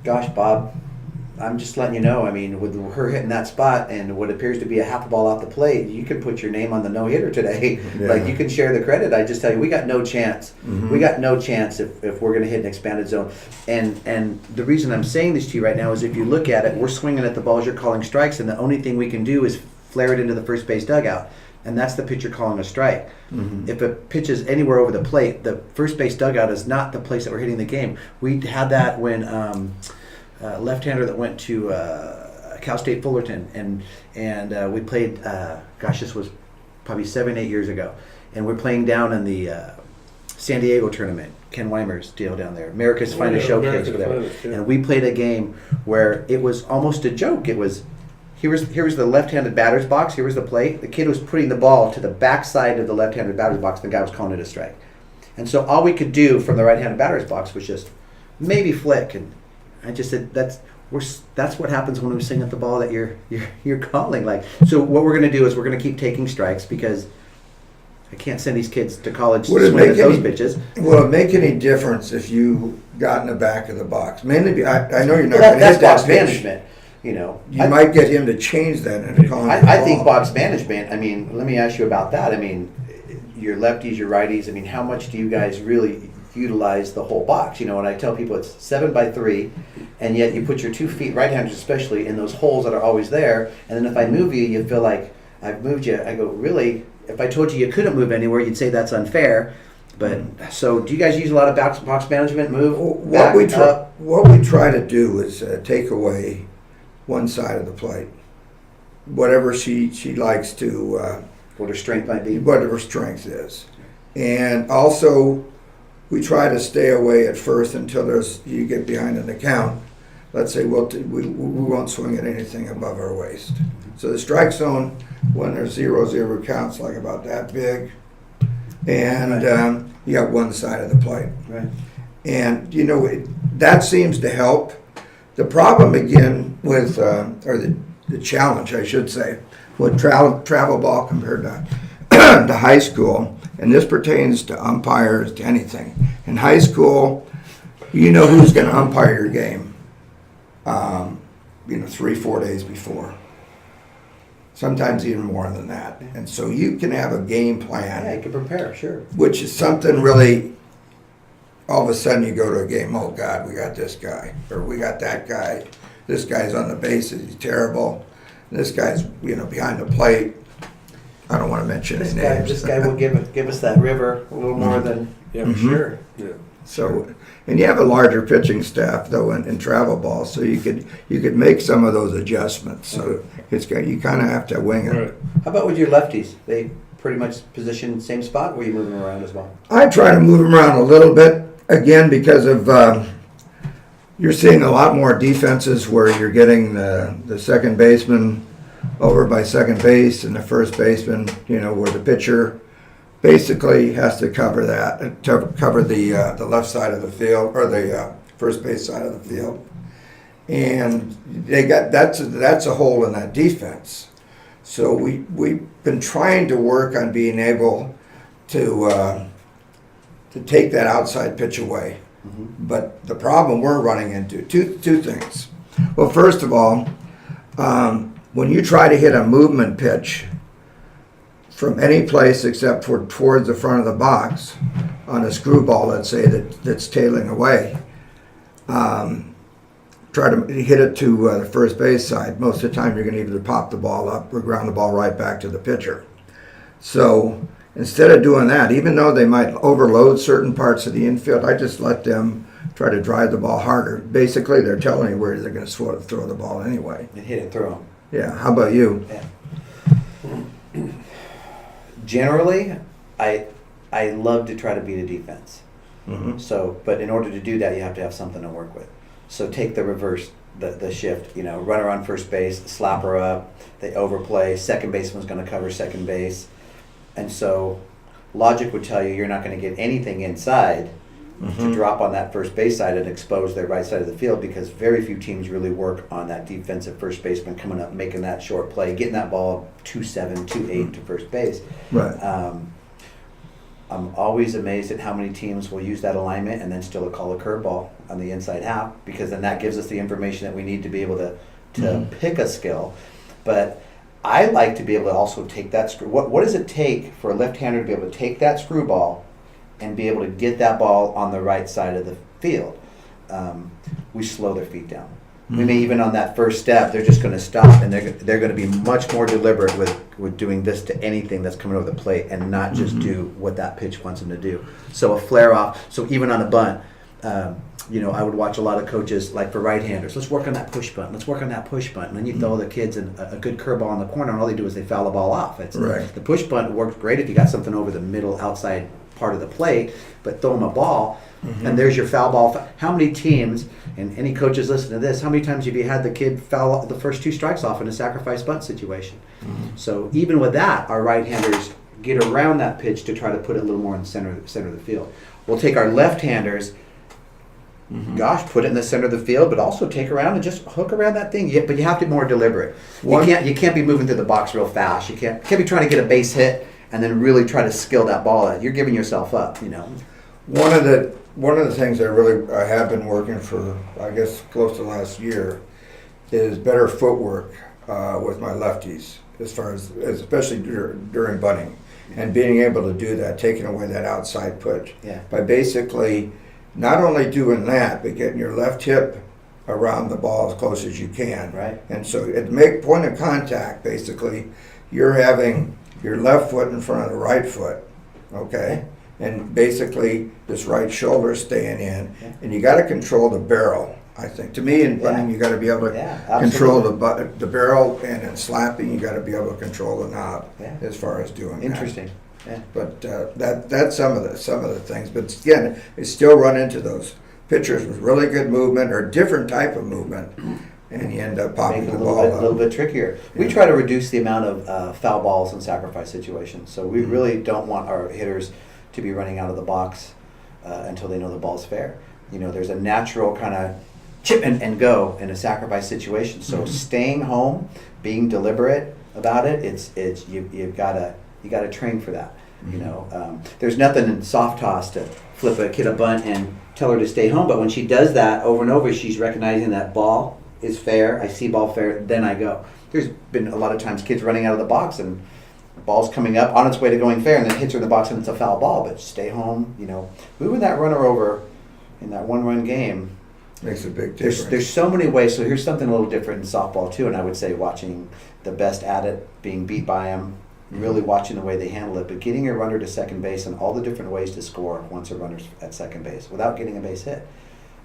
gosh, Bob, I'm just letting you know. I mean, with her hitting that spot and what appears to be a half a ball off the plate, you can put your name on the no hitter today. Yeah. Like you can share the credit. I just tell you, we got no chance. Mhm. We got no chance if we're going to hit an expanded zone. And the reason I'm saying this to you right now is if you look at it, we're swinging at the balls you're calling strikes, and the only thing we can do is flare it into the first base dugout. And that's the pitcher calling a strike. Mhm. If it pitches anywhere over the plate, the first base dugout is not the place that we're hitting the game. We had that when left-hander that went to Cal State Fullerton, and we played. This was probably 7-8 years ago, and we're playing down in the San Diego tournament. Ken Weimer's deal down there, America's Finest Showcase, America's whatever. Finest, yeah. And we played a game where it was almost a joke. It was. Here was the left-handed batter's box. Here was the plate. The kid was putting the ball to the backside of the left-handed batter's box. And the guy was calling it a strike. And so all we could do from the right-handed batter's box was just maybe flick. And I just said that's what happens when we swing at the ball that you're calling. Like, so what we're going to do is we're going to keep taking strikes because I can't send these kids to college to swing at those pitches. Will it make any difference if you got in the back of the box? Mainly, I know you're not Well, going to that's hit that box pitch. management. You know, You might get him to change that into calling the I think ball. box management. I mean, let me ask you about that. I mean, your lefties, your righties. I mean, how much do you guys really utilize the whole box? You know, and I tell people it's 7x3, and yet you put your 2 feet, right-handers especially, in those holes that are always there. And then if I move you, you feel like I've moved you. I go, really? If I told you couldn't move anywhere, you'd say that's unfair. But so, do you guys use a lot of box management? Move What we try to do is take away one side of the plate. Whatever she likes to, what her strength might be. whatever strength is. And also, we try to stay away at first until you get behind an account. Let's say we won't swing at anything above our waist. So the strike zone, when there's 0-0 counts, like about that big, and you got one side of the plate. Right. And, you know, that seems to help. The problem again with, or the challenge, I should say, with travel ball compared to, to high school, and this pertains to umpires, to anything. In high school, you know who's going to umpire your game, 3-4 days before. Sometimes even more than that. And so you can have a game plan. Yeah, you can prepare, sure. Which is something really, all of a sudden you go to a game, oh God, we got this guy, or we got that guy. This guy's on the bases, he's terrible. This guy's, behind the plate. I don't want to mention any names. This guy will give us that river a little more than. Yeah, Mhm. sure. Yeah. So, and you have a larger pitching staff though in travel ball, so you could make some of those adjustments. So you kind of have to wing it. Right. How about with your lefties? They pretty much position same spot, or are you moving them around as well? I try to move them around a little bit, again, because of, you're seeing a lot more defenses where you're getting the second baseman over by second base and the first baseman, where the pitcher basically has to cover that, to cover the left side of the field, or the first base side of the field. And that's a hole in that defense. So we've been trying to work on being able to take that outside pitch away. Mm-hmm. But the problem we're running into, two things. Well, first of all, when you try to hit a movement pitch from any place except for towards the front of the box on a screwball, let's say, that's tailing away, try to hit it to the first base side. Most of the time you're going to either pop the ball up or ground the ball right back to the pitcher. So instead of doing that, even though they might overload certain parts of the infield, I just let them try to drive the ball harder. Basically, they're telling you where they're going to throw the ball anyway. And hit it through them. Yeah. How about you? Yeah. Generally, I love to try to beat a defense. Mm-hmm. So, but in order to do that, you have to have something to work with. So take the reverse, the shift. Runner on first base, slap her up. They overplay. Second baseman's going to cover second base, and so logic would tell you you're not going to get anything inside to drop on that first base side and expose their right side of the field, because very few teams really work on that defensive first baseman coming up, making that short play, getting that ball 2-7, 2-8 to first base. Right. I'm always amazed at how many teams will use that alignment and then still call a curveball on the inside half, because then that gives us the information that we need to be able to pick a skill. But I like to be able to also take that screw. What does it take for a left-hander to be able to take that screwball and be able to get that ball on the right side of the field? We slow their feet down. We may even on that first step, they're just going to stop, and they're going to be much more deliberate with doing this to anything that's coming over the plate, and not just do what that pitch wants them to do. So a flare off. So even on a bunt, I would watch a lot of coaches, like for right-handers, let's work on that push bunt. Let's work on that push bunt. And then you throw the kids a good curveball in the corner, and all they do is they foul the ball off. The push bunt works great if you got something over the middle outside part of the plate, but throw them a ball, and there's your foul ball. How many teams, and any coaches listen to this, how many times have you had the kid foul the first 2 strikes off in a sacrifice bunt situation? So even with that, our right-handers get around that pitch to try to put it a little more in the center of the field. We'll take our left-handers, put it in the center of the field, but also take around and just hook around that thing. But you have to be more deliberate. You can't be moving through the box real fast. You can't be trying to get a base hit and then really try to skill that ball out. You're giving yourself up, One of the things I have been working for, I guess, close to last year, is better footwork with my lefties, as far as especially during bunting, and being able to do that, taking away that outside push. Yeah. By basically not only doing that, but getting your left hip around the ball as close as you can. Right. And so at make point of contact, basically, you're having your left foot in front of the right foot, okay? And basically this right shoulder staying in, and you got to control the barrel. I think to me in bunting, you got to be able to control the barrel, and in slapping you got to be able to control the knob as far as doing Interesting. that. But that's some of the things. But again, they still run into those pitchers with really good movement or different type of movement, and you end up popping the ball a little bit trickier. We try to reduce the amount of foul balls in sacrifice situations. So we really don't want our hitters to be running out of the box until they know the ball's fair. There's a natural kind of chip and go in a sacrifice situation. So staying home, being deliberate about it, you've got to train for that. There's nothing in soft toss to flip a kid a bunt and tell her to stay home, but when she does that over and over, she's recognizing that ball is fair. I see ball fair, then I go. There's been a lot of times kids running out of the box and the ball's coming up on its way to going fair, and then hits her in the box and it's a foul ball. But stay home, moving that runner over in that 1-run game makes a big difference. There's so many ways. So here's something a little different in softball too, and I would say watching the best at it, being beat by them, really watching the way they handle it, but getting your runner to second base and all the different ways to score once a runner's at second base without getting a base hit.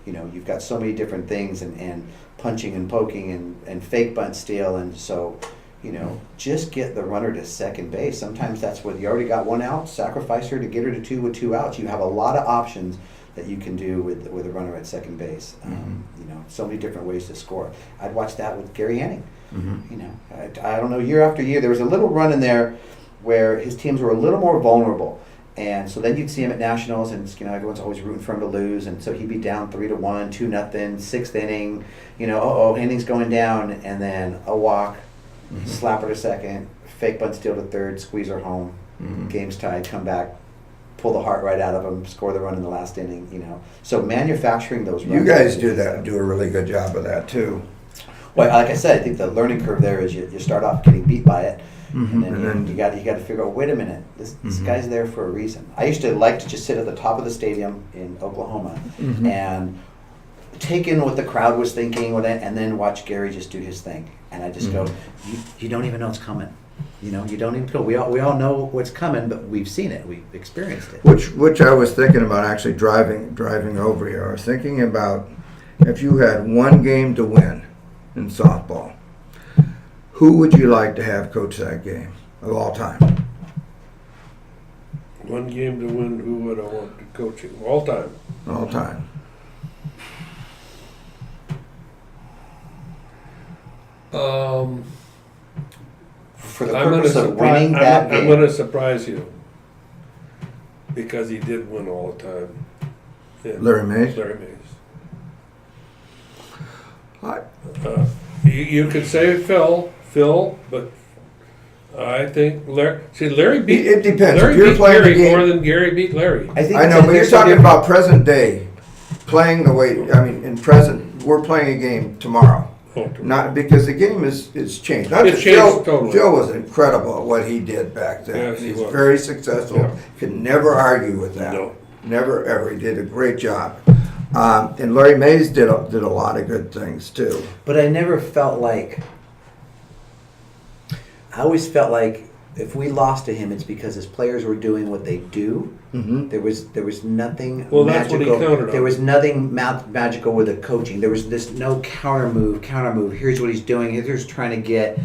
You've got so many different things, and punching and poking and fake bunt steal, and so just get the runner to second base. Sometimes that's what you already got 1 out, sacrifice her to get her to 2 with 2 outs. You have a lot of options that you can do with a runner at second base. So many different ways to score. I'd watch that with Gary Henning. I don't know, year after year, there was a little run in there where his teams were a little more vulnerable. And so then you'd see him at nationals, and everyone's always rooting for him to lose, and so he'd be down 3-1, 2-0, 6th inning. Inning's going down, and then a walk, slap her to second, fake bunt steal to third, squeeze her home, game's tied, come back, pull the heart right out of him, score the run in the last inning. So manufacturing those runs. You guys do a really good job of that too. Well, like I said, I think the learning curve there is you start off getting beat by it. And then you got to figure out, wait a minute, this guy's there for a reason. I used to like to just sit at the top of the stadium in Oklahoma and take in what the crowd was thinking, and then watch Gary just do his thing. And I just go, you don't even know it's coming. You know, you don't even feel. We all know what's coming, but we've seen it. We've experienced it. Which I was thinking about actually driving over here. I was thinking about if you had one game to win in softball, who would you like to have coach that game of all time? One game to win, who would I want to coach it? All time. All time. For the purpose of winning that game. I'm going to surprise you because he did win all the time. Yeah. Larry Mays? Larry Mays. I, You could say Phil, but I think Larry beat. It depends. Larry If you're beat playing the Gary game- more than Gary beat Larry. I know, but you're talking about present day, playing the way, I mean, in present, we're playing a game tomorrow. Not, because the game is changed. Not It that changed totally. Phil was incredible at what he did back then. Yes, he He's was. very successful. Yeah. Could never argue with that. No. Never, ever. He did a great job. And Larry Mays did a lot of good things, too. But I never felt like. I always felt like if we lost to him, it's because his players were doing what they do. Mm-hmm. There was nothing Well, that's what he magical. counted on. There was nothing magical with the coaching. There was this no counter move. Here's what he's doing. He's just trying to get.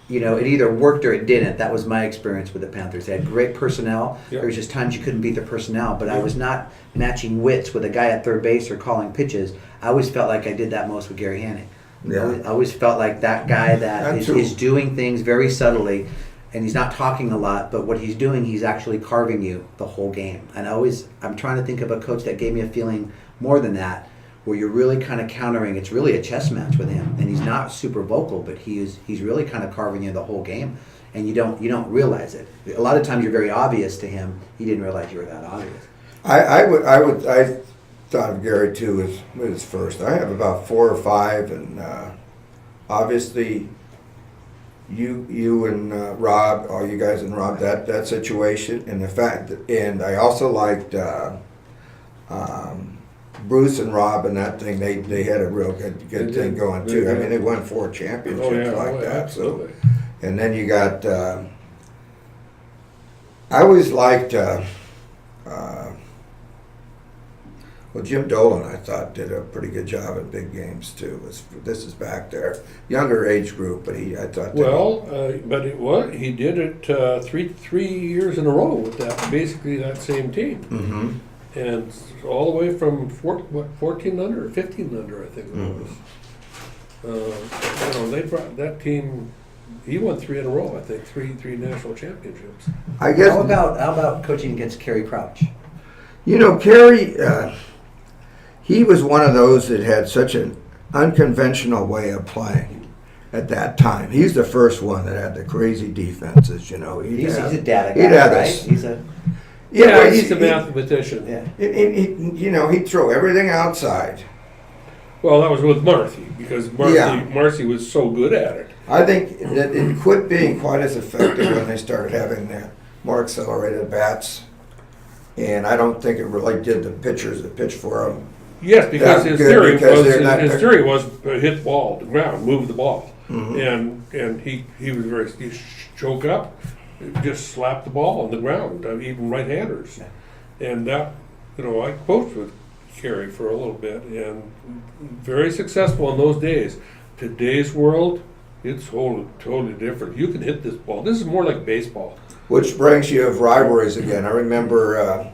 You know, it either worked or it didn't. That was my experience with the Panthers. They had great personnel. Yep. There was just times you couldn't beat the personnel. But I was not matching wits with a guy at third base or calling pitches. I always felt like I did that most with Gary Hanning. Yeah. I always felt like that guy that is doing things very subtly, and he's not talking a lot, but what he's doing, he's actually carving you the whole game. And I'm trying to think of a coach that gave me a feeling more than that, where you're really kind of countering. It's really a chess match with him, and he's not super vocal, but he's really kind of carving you the whole game, and you don't realize it. A lot of times you're very obvious to him. He didn't realize you were that obvious. I thought of Gary too as first. I have about 4 or 5, and obviously you and Rob, all you guys and Rob, that situation, and the fact that, and I also liked Bruce and Rob and that thing. They had a real good thing going too. I mean, they won 4 championships that. Absolutely. So, and then you got. I always liked. Well, Jim Dolan, I thought, did a pretty good job at big games too. This is back there, younger age group, but I thought. But he did it 3 years in a row with basically that same team, Mm-hmm. and all the way from 14 under, 15 under, I think it was. They brought that team. He won 3 in a row, I think, three national championships. I guess. How about coaching against Kerry Crouch? You know, Kerry, he was one of those that had such an unconventional way of playing at that time. He's the first one that had the crazy defenses, you know. He's a data guy, right? He's a mathematician. Yeah. He'd throw everything outside. Well, that was with Marcy, because Marcy was so good at it. I think that it quit being quite as effective when they started having the more accelerated bats. And I don't think it really did the pitchers that pitched for him. Yes, because his theory was hit the ball, the ground, move the ball, and he was he choke up, just slap the ball on the ground, even right-handers, and that I coached with Kerry for a little bit, and very successful in those days. Today's world, it's totally different. You can hit this ball. This is more like baseball. Which brings you of rivalries again. I remember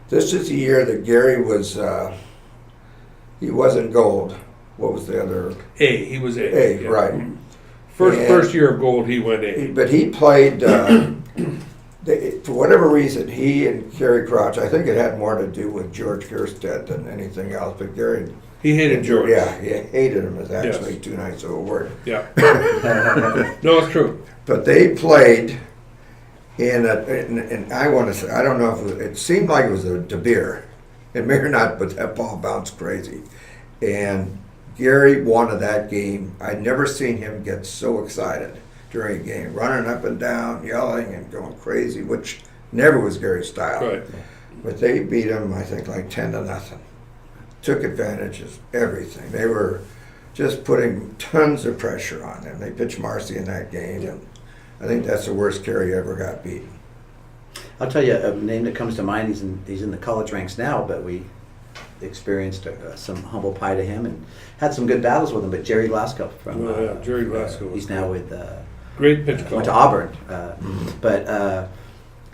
this is the year that Gary was. He wasn't gold. What was the other? A. He was A. A, right. First year of gold, he went A. But he played. For whatever reason, he and Kerry Crouch. I think it had more to do with George Gerstead than anything else. But Gary. He hated George. Yeah, he hated him. Is actually too nice of a word. Yeah. No, it's true. But they played. And I want to say, I don't know if it seemed like it was a De Beer. It may or not, but that ball bounced crazy. And Gary wanted that game. I'd never seen him get so excited during a game, running up and down, yelling and going crazy, which never was Gary's style. Right. But they beat him, I think, like 10-0. Took advantage of everything. They were just putting tons of pressure on him. They pitched Marcy in that game. Yeah. I think that's the worst Gary ever got beat. I'll tell you a name that comes to mind. He's in the college ranks now, but we experienced some humble pie to him and had some good battles with him. But Jerry Glasgow from Jerry Glasgow. he's now with Great pitch call. went to Auburn. But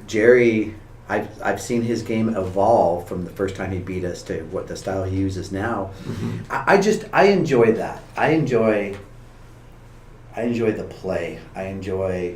Jerry, I've seen his game evolve from the first time he beat us to what the style he uses now. I enjoy that. I enjoy the play. I enjoy,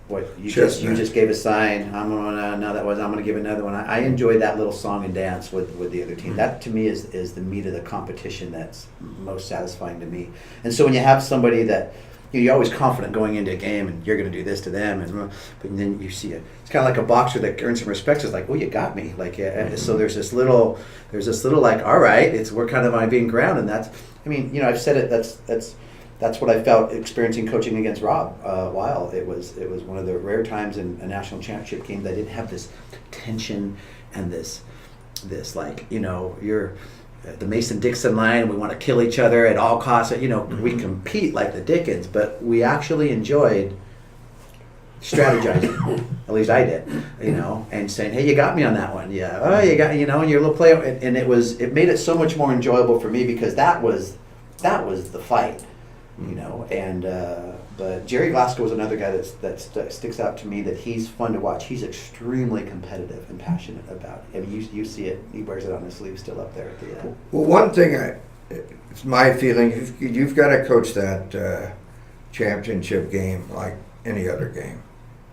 what you just gave a sign. I'm gonna give another one. I enjoy that little song and dance with the other team. That to me is the meat of the competition that's most satisfying to me. And so when you have somebody that you're always confident going into a game and you're going to do this to them, but then you see it. It's kind of like a boxer that earns some respect. It's like, oh, you got me. Like, so there's this little like, all right, we're kind of on being ground, and that's. I mean, I've said it. That's what I felt experiencing coaching against Rob Weil. It was one of the rare times in a national championship game that I didn't have this tension and this like, you're the Mason-Dixon line, and we want to kill each other at all costs. We compete like the Dickens, but we actually enjoyed strategizing. At least I did, and saying, "Hey, you got me on that one." Yeah, oh, you got, and your little play, and it made it so much more enjoyable for me because that was the fight, and. But Jerry Glasgow was another guy that sticks out to me, that he's fun to watch. He's extremely competitive and passionate about it. I mean, you see it. He wears it on his sleeve still up there at the end. Well, one thing, it's my feeling, you've got to coach that championship game like any other game.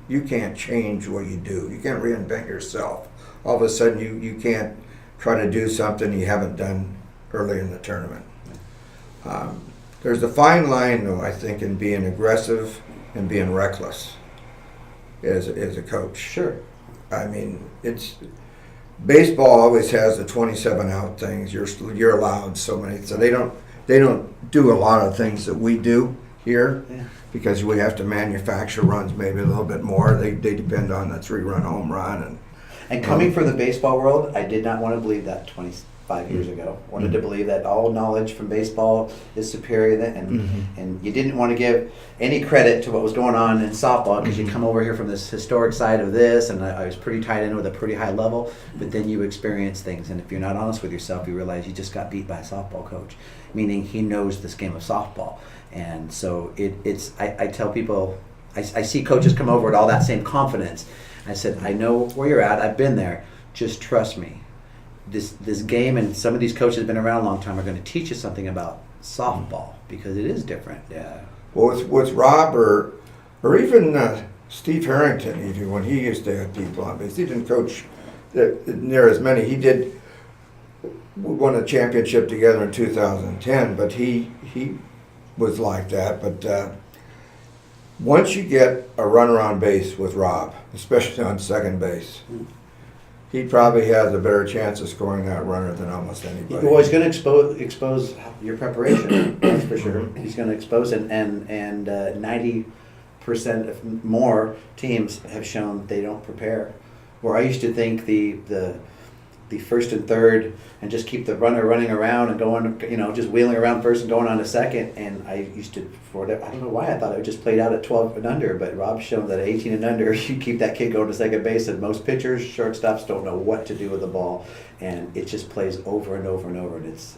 You can't change what you do. You can't reinvent yourself. All of a sudden, you can't try to do something you haven't done early in the tournament. There's a fine line, though, I think, in being aggressive and being reckless as a coach. Sure. I mean, baseball always has the 27 out things. You're allowed so many, so they don't do a lot of things that we do here because we have to manufacture runs maybe a little bit more. They depend on the 3-run home run and coming from the baseball world, I did not want to believe that 25 years ago. Wanted to believe that all knowledge from baseball is superior, and you didn't want to give any credit to what was going on in softball because you come over here from this historic side of this, and I was pretty tied in with a pretty high level, but then you experience things, and if you're not honest with yourself, you realize you just got beat by a softball coach, meaning he knows this game of softball. And so I tell people, I see coaches come over with all that same confidence. I said, I know where you're at, I've been there, just trust me. This game, and some of these coaches have been around a long time, are going to teach you something about softball because it is different. Yeah. Well, with Rob or even Steve Harrington, even when he used to have people on base, he didn't coach near as many. He did. We won a championship together in 2010, but he was like that. But once you get a runner on base with Rob, especially on second base. He probably has a better chance of scoring that runner than almost anybody. Well, he's going to expose your preparation, that's for sure. He's going to expose it, and 90% more teams have shown they don't prepare. Where I used to think the first and third, and just keep the runner running around and going, just wheeling around first and going on to second. And I used to, I don't know why I thought it just played out at 12 and under, but Rob's shown that at 18 and under, you keep that kid going to second base, and most pitchers, shortstops don't know what to do with the ball, and it just plays over and over and over, and it's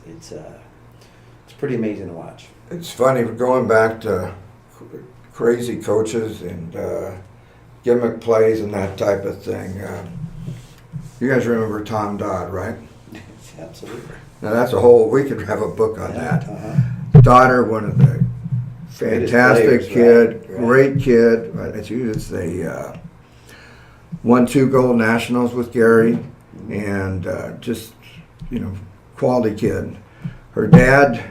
pretty amazing to watch. It's funny, going back to crazy coaches and gimmick plays and that type of thing. You guys remember Tom Dodd, right? Absolutely. Now that's we could have a book on that. Uh-huh. Daughter, one of the fantastic players, kid, great kid. It's won 2 gold nationals with Gary, and just quality kid. Her dad,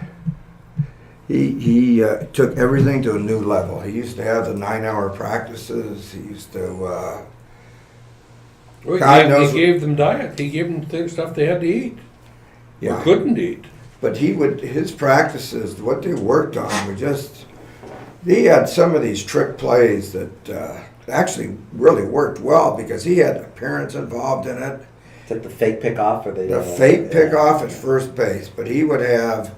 he took everything to a new level. He used to have the 9-hour practices. He used to. He gave them diet. He gave them stuff they had to eat. Yeah. Or couldn't eat. But his practices, what they worked on, he had some of these trick plays that actually really worked well because he had parents involved in it. Is that the fake pickoff? The fake pickoff at first base, but he would have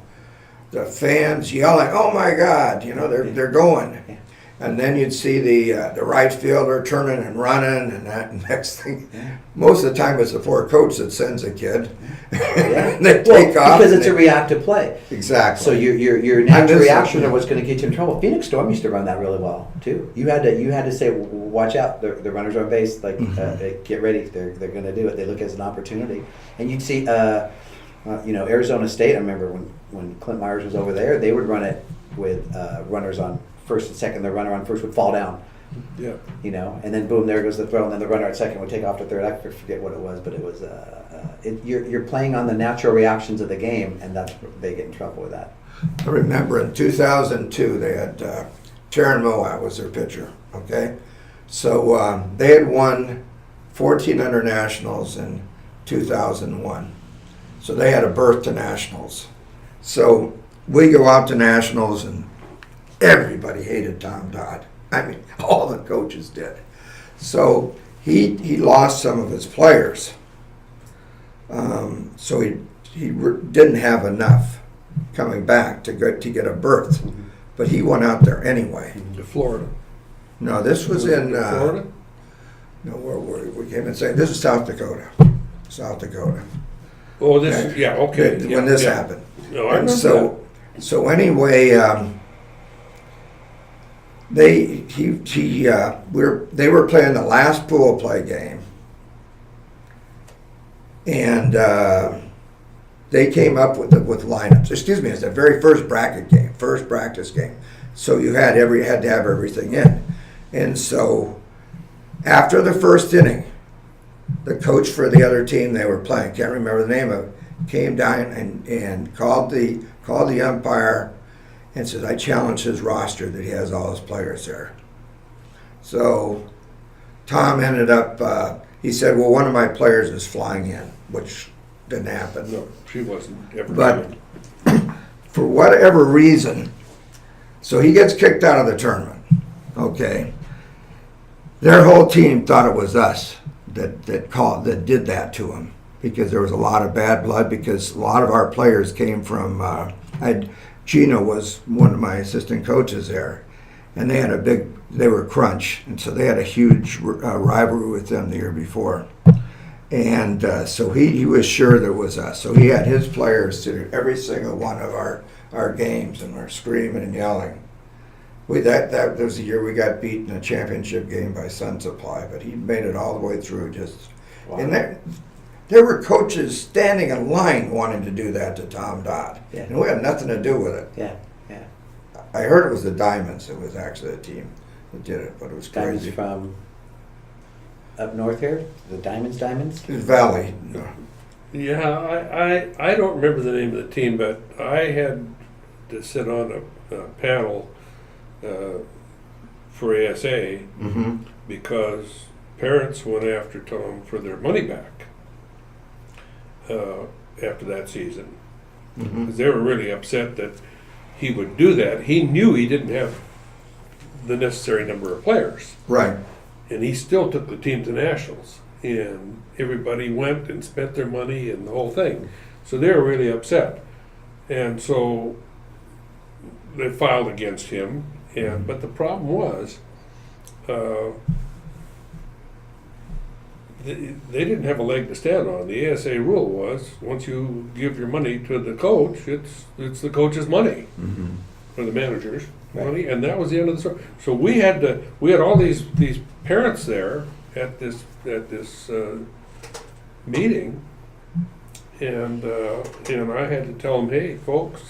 the fans yelling, "Oh my God!" They're going, And then you'd see the right fielder turning and running, and that next thing, most of the time it's the poor coach that sends a kid. And they take off. Because it's a reactive play. Exactly. So your natural reaction of what's going to get you in trouble. Phoenix Storm used to run that really well too. You had to say, watch out, the runners on base, like get ready, they're going to do it. They look as an opportunity, and you'd see, Arizona State. I remember when Clint Meyers was over there, they would run it with runners on first and second. The runner on first would fall down. Yeah. And then boom, there goes the throw, and then the runner at second would take off to third. I forget what it was, but it was you're playing on the natural reactions of the game, and that's they get in trouble with that. I remember in 2002 they had Taryn Moat was their pitcher. Okay, so they had won 1400 nationals in 2001. So they had a berth to nationals. So we go out to nationals, and everybody hated Tom Dodd. I mean, all the coaches did. So he lost some of his players. So he didn't have enough coming back to get a berth. But he went out there anyway. To Florida. No, this was in Florida? no, where we came and saying this is South Dakota. South Dakota. Oh, this, yeah, okay. When this happened. No, I And remember so anyway, they were playing the last pool play game, and they came up with lineups. Excuse me, it's the very first bracket game, first practice game. So you had to have everything in, and so after the first inning, the coach for the other team they were playing, can't remember the name of it, came down and called the umpire and says, I challenge his roster that he has all his players there. So Tom ended up, he said, well, one of my players is flying in, which didn't happen. No, she wasn't ever. But for whatever reason, so he gets kicked out of the tournament. Okay. Their whole team thought it was us that did that to him, because there was a lot of bad blood, because a lot of our players came from Gino was one of my assistant coaches there, and they were crunch, and so they had a huge rivalry with them the year before. And so he was sure there was us. So he had his players to every single one of our games, and we're screaming and yelling. That was the year we got beat in a championship game by Sun Supply, but he made it all the way through. Wow. And there were coaches standing in line wanting to do that to Tom Dodd, Yeah. and we had nothing to do with it. Yeah. I heard it was the Diamonds. It was actually a team that did it, but it was Diamonds crazy. from up north here. The Diamonds. It was Valley. Yeah, I don't remember the name of the team, but I had to sit on a panel for ASA because parents went after Tom for their money back after that season. Because they were really upset that he would do that. He knew he didn't have the necessary number of players. Right. And he still took the team to nationals. And everybody went and spent their money and the whole thing. So they were really upset. And so they filed against him. But the problem was, they didn't have a leg to stand on. The ASA rule was, once you give your money to the coach, it's the coach's money, or the manager's money, and that was the end of the story. So we had all these parents there at this meeting, and I had to tell them, hey, folks,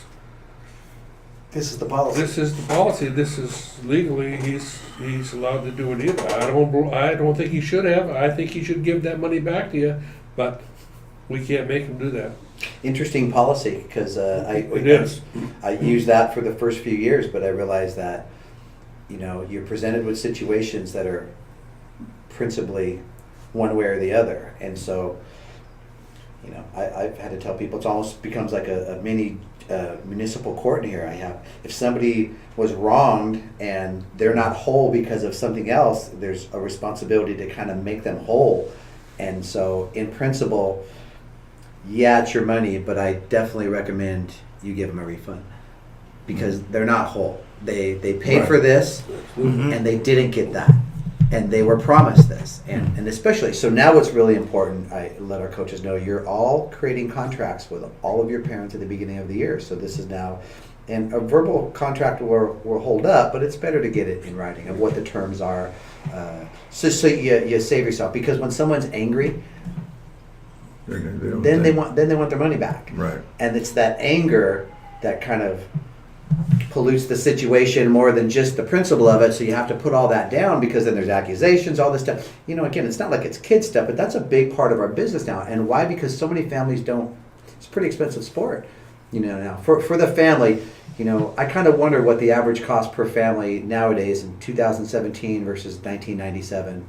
This is the policy. this is the policy. This is legally he's allowed to do it either. I don't think he should have. I think he should give that money back to you, but we can't make him do that. Interesting policy, because It is. I used that for the first few years, but I realized that you're presented with situations that are principally one way or the other, and so I've had to tell people it almost becomes like a mini municipal court in here. If somebody was wronged and they're not whole because of something else, there's a responsibility to kind of make them whole. And so in principle, yeah, it's your money, but I definitely recommend you give them a refund because they're not whole. They paid Right. for this, and they didn't get that. And they were promised this. And especially, so now what's really important, I let our coaches know, you're all creating contracts with all of your parents at the beginning of the year. So this is now, and a verbal contract will hold up, but it's better to get it in writing of what the terms are. So you save yourself, because when someone's angry, then they want their money back. Right. And it's that anger that kind of pollutes the situation more than just the principle of it. So you have to put all that down, because then there's accusations, all this stuff. Again, it's not like it's kid stuff, but that's a big part of our business now. And why? Because so many families don't. It's a pretty expensive sport. Now for the family, I kind of wonder what the average cost per family nowadays in 2017 versus 1997.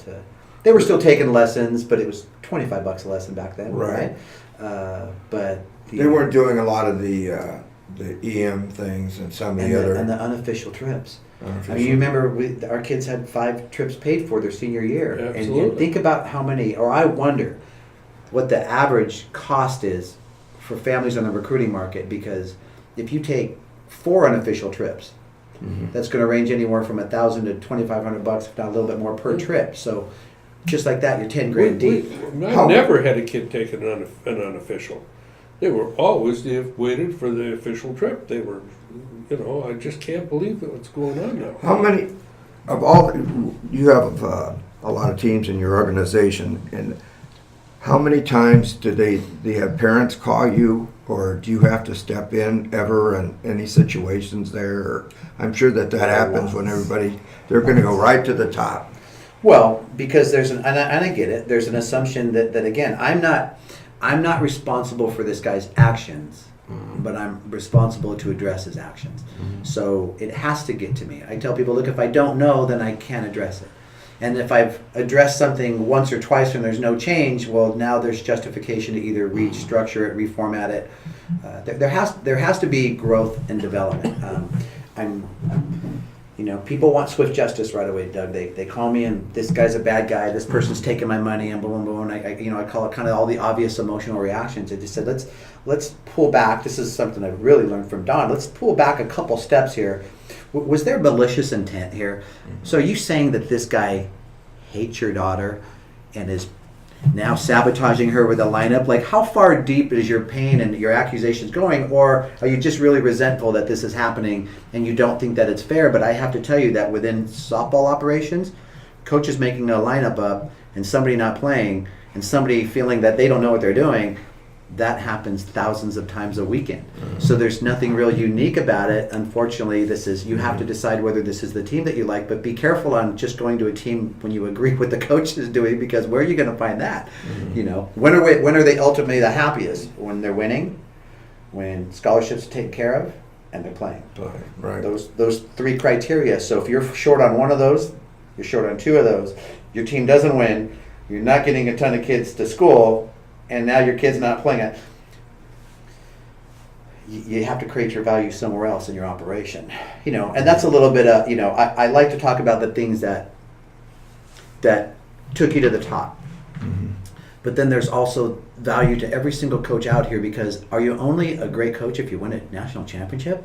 They were still taking lessons, but it was $25 a lesson back then, right? But they weren't doing a lot of the EM things and some of the other and the unofficial trips. I mean, you remember our kids had 5 trips paid for their senior year, and think about how many. Or I wonder what the average cost is for families on the recruiting market, because if you take 4 unofficial trips, that's going to range anywhere from $1,000 to $2,500, if not a little bit more per trip. So just like that, you're 10 grand deep. I never had a kid take an unofficial. They were always, they waited for the official trip. They were, I just can't believe what's going on now. How many of all, you have a lot of teams in your organization, and how many times do they have parents call you, or do you have to step in ever in any situations there? I'm sure that happens when they're going to go right to the top. Well, because and I get it, there's an assumption that again, I'm not responsible for this guy's actions, but I'm responsible to address his actions. So it has to get to me. I tell people, look, if I don't know, then I can't address it. And if I've addressed something once or twice and there's no change, well, now there's justification to either restructure it, reformat it. There has to be growth and development. People want swift justice right away, Doug. They call me and this guy's a bad guy. This person's taking my money and boom, boom, boom. I call it kind of all the obvious emotional reactions. I just said let's pull back. This is something I really learned from Don. Let's pull back a couple steps here. Was there malicious intent here? So are you saying that this guy hates your daughter and is now sabotaging her with a lineup? Like, how far deep is your pain and your accusations going? Or are you just really resentful that this is happening and you don't think that it's fair? But I have to tell you that within softball operations, coaches making a lineup up and somebody not playing and somebody feeling that they don't know what they're doing, that happens thousands of times a weekend. So there's nothing real unique about it. Unfortunately, you have to decide whether this is the team that you like, but be careful on just going to a team when you agree with the coach is doing, because where are you going to find that? When are they ultimately the happiest? When they're winning, when scholarships are taken care of, and they're playing. Right. Those 3 criteria. So if you're short on one of those, you're short on 2 of those, your team doesn't win, you're not getting a ton of kids to school, and now your kid's not playing it, you have to create your value somewhere else in your operation. And that's a little bit of, I like to talk about the things that took you to the top. But then there's also value to every single coach out here, because are you only a great coach if you win a national championship?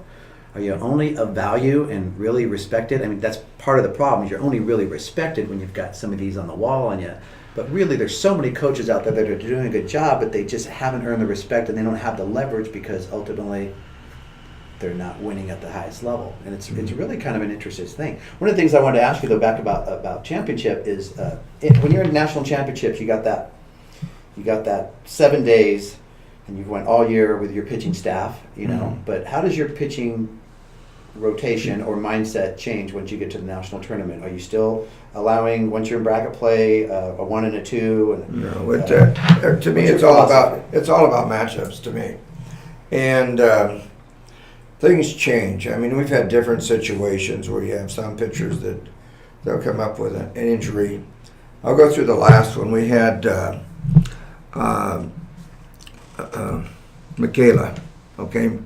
Are you only of value and really respected? I mean, that's part of the problem, is you're only really respected when you've got some of these on the wall on you. But really, there's so many coaches out there that are doing a good job, but they just haven't earned the respect and they don't have the leverage, because ultimately they're not winning at the highest level. And it's really kind of an interesting thing. One of the things I wanted to ask you, though, back about championship is when you're in national championships, you got that 7 days, and you've went all year with your pitching staff, But how does your pitching rotation or mindset change once you get to the national tournament? Are you still allowing, once you're in bracket play, a 1 and a 2? To me, it's all about matchups to me, and things change. I mean, we've had different situations where you have some pitchers that they'll come up with an injury. I'll go through the last one. We had Michaela, okay,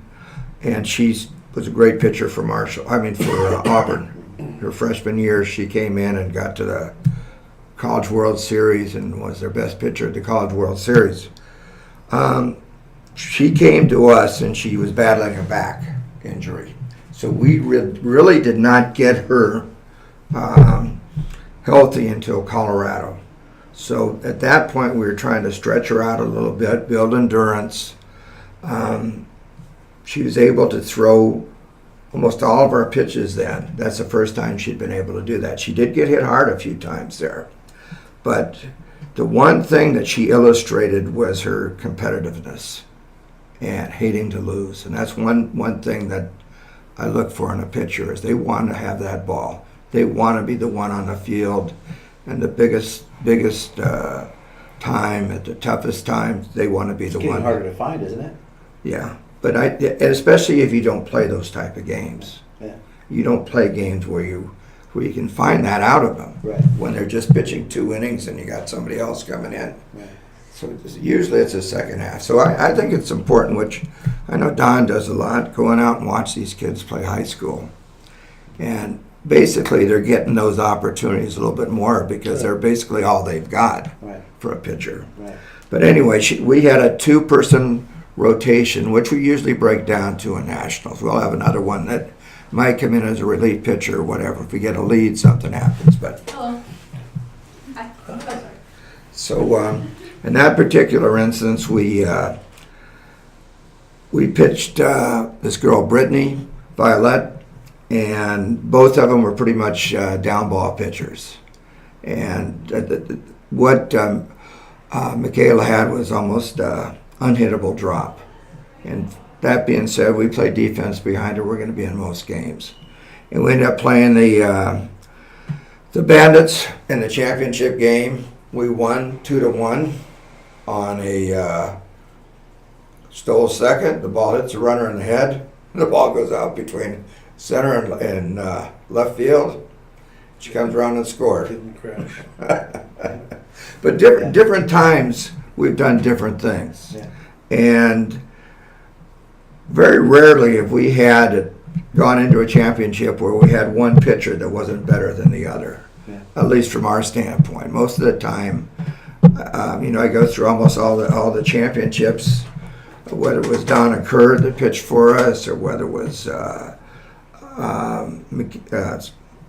and she was a great pitcher for Auburn. Her freshman year, she came in and got to the College World Series and was their best pitcher at the College World Series. She came to us and she was battling a back injury. So we really did not get her healthy until Colorado. So at that point, we were trying to stretch her out a little bit, build endurance. She was able to throw almost all of our pitches then. That's the first time she'd been able to do that. She did get hit hard a few times there. But the one thing that she illustrated was her competitiveness and hating to lose. And that's one thing that I look for in a pitcher is they want to have that ball. They want to be the one on the field. And the biggest time, at the toughest times, they want to be the one. It's getting harder to find, isn't it? Yeah. But and especially if you don't play those type of games. Yeah. You don't play games where you can find that out of them. Right. When they're just pitching 2 innings and you got somebody else coming in. Right. So usually it's a second half. So I think it's important, which I know Don does a lot, going out and watch these kids play high school. And basically they're getting those opportunities a little bit more because they're basically all they've got for a pitcher. Right. But anyway, we had a 2-person rotation, which we usually break down to in nationals. We'll have another one that might come in as a relief pitcher or whatever. If we get a lead, something happens. But Hello. Hi. Oh, sorry. so in that particular instance, we pitched this girl Brittany Violet, and both of them were pretty much down ball pitchers. And what Michaela had was almost unhittable drop. And that being said, we play defense behind her. We're going to be in most games. And we ended up playing the Bandits in the championship game. We won 2-1 on a stole second. The ball hits the runner in the head. The ball goes out between center and left field. She comes around and scores. Didn't crash. But different times we've done different things. Yeah. And very rarely have we had gone into a championship where we had one pitcher that wasn't better than the other, at least from our standpoint. Most of the time, I go through almost all the championships, whether it was Donna Kerr that pitched for us or whether it was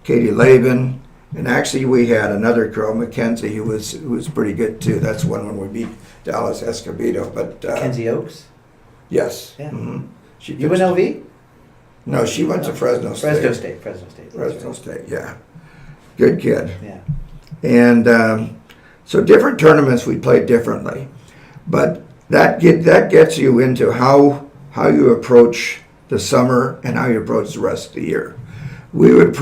Katie Laban. And actually, we had another girl, Mackenzie, who was pretty good too. That's one when we beat Dallas Escobedo. But Kenzie Oaks? yes, Yeah. mm-hmm. She You went LV? No, she went to Fresno State. Fresno State. Fresno State, yeah. Good kid. Yeah. And so different tournaments we played differently, but that gets you into how you approach the summer and how you approach the rest of the year. We would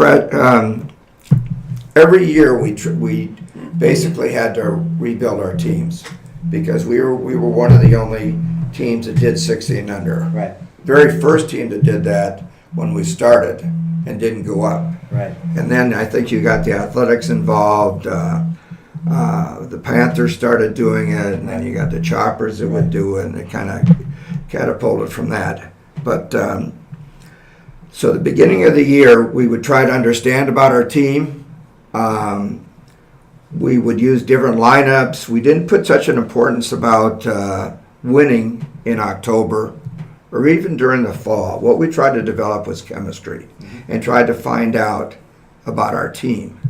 every year we basically had to rebuild our teams because we were one of the only teams that did 60 and under. Right. Very first team that did that when we started and didn't go up. Right. And then I think you got the athletics involved. The Panthers started doing it, and then you got the Choppers that would do it, and it kind of catapulted from that. But so the beginning of the year, we would try to understand about our team. We would use different lineups. We didn't put such an importance about winning in October or even during the fall. What we tried to develop was chemistry and tried to find out about our team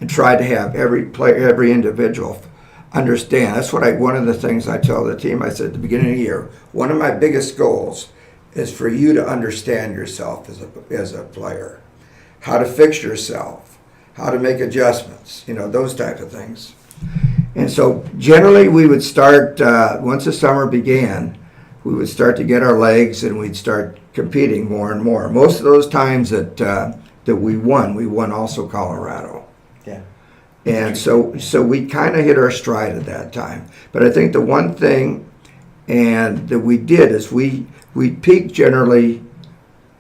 and tried to have every player, every individual understand. That's what one of the things I tell the team, I said at the beginning of the year, one of my biggest goals is for you to understand yourself as a player, how to fix yourself, how to make adjustments, those type of things. And so generally we would start, once the summer began, we would start to get our legs and we'd start competing more and more. Most of those times that we won also Colorado. Yeah. And so we kind of hit our stride at that time. But I think the one thing that we did is we peaked generally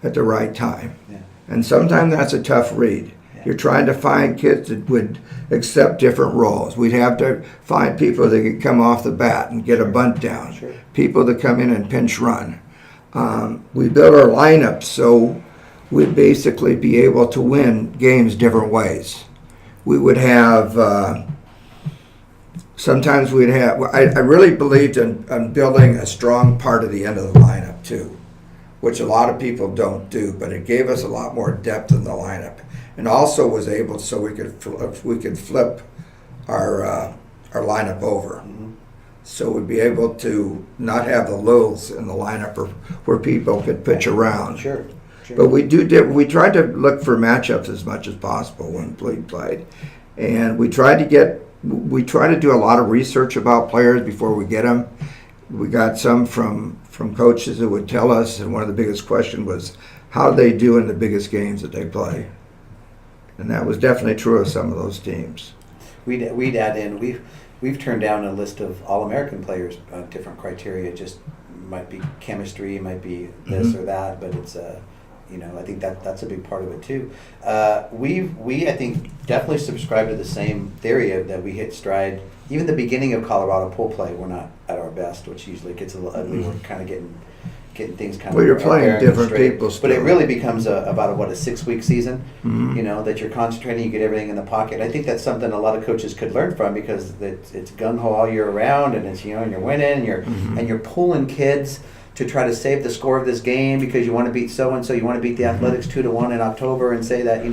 at the right time. Yeah. And sometimes that's a tough read. Yeah. You're trying to find kids that would accept different roles. We'd have to find people that could come off the bat and get a bunt down. Sure. People that come in and pinch run. We built our lineup so we'd basically be able to win games different ways. We would have, sometimes we'd have, I really believed in building a strong part of the end of the lineup too. which a lot of people don't do, but it gave us a lot more depth in the lineup, and also was able so we could flip our lineup over. So we'd be able to not have the lulls in the lineup where people could pitch around. Sure. But we tried to look for matchups as much as possible when we played, and we try to do a lot of research about players before we get them. We got some from coaches who would tell us, and one of the biggest questions was how they do in the biggest games that they play, and that was definitely true of some of those teams. We'd add in, we've turned down a list of All-American players on different criteria. Just might be chemistry, might be this or that, but it's I think that's a big part of it too. We I think definitely subscribe to the same theory of that we hit stride. Even the beginning of Colorado pool play, we're not at our best, which usually gets a little ugly. We're kind of getting things kind of. Well, you're playing different straight. people But it still. really becomes about a 6-week season. That you're concentrating, you get everything in the pocket. I think that's something a lot of coaches could learn from, because it's gung ho all year round, and it's and you're winning, and you're pulling kids to try to save the score of this game because you want to beat so and so, you want to beat the Athletics 2-1 in October, and say that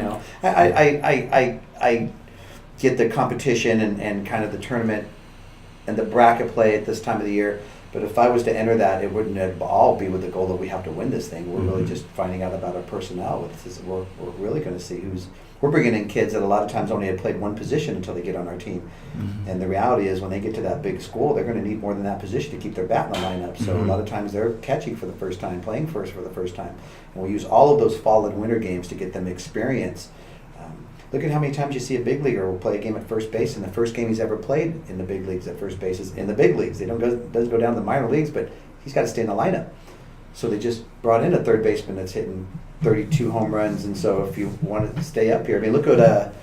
I get the competition and kind of the tournament and the bracket play at this time of the year. But if I was to enter that, it wouldn't at all be with the goal that we have to win this thing. We're really just finding out about our personnel. We're really going to see we're bringing in kids that a lot of times only had played one position until they get on our team. And the reality is when they get to that big school, they're going to need more than that position to keep their bat in the lineup. So a lot of times they're catching for the first time, playing first for the first time. And we use all of those fall and winter games to get them experience. Look at how many times you see a big leaguer will play a game at first base, and the first game he's ever played in the big leagues at first base is in the big leagues. They doesn't go down to the minor leagues, but he's got to stay in the lineup. So they just brought in a third baseman that's hitting 32 home runs, and so if you want to stay up here, I mean, look at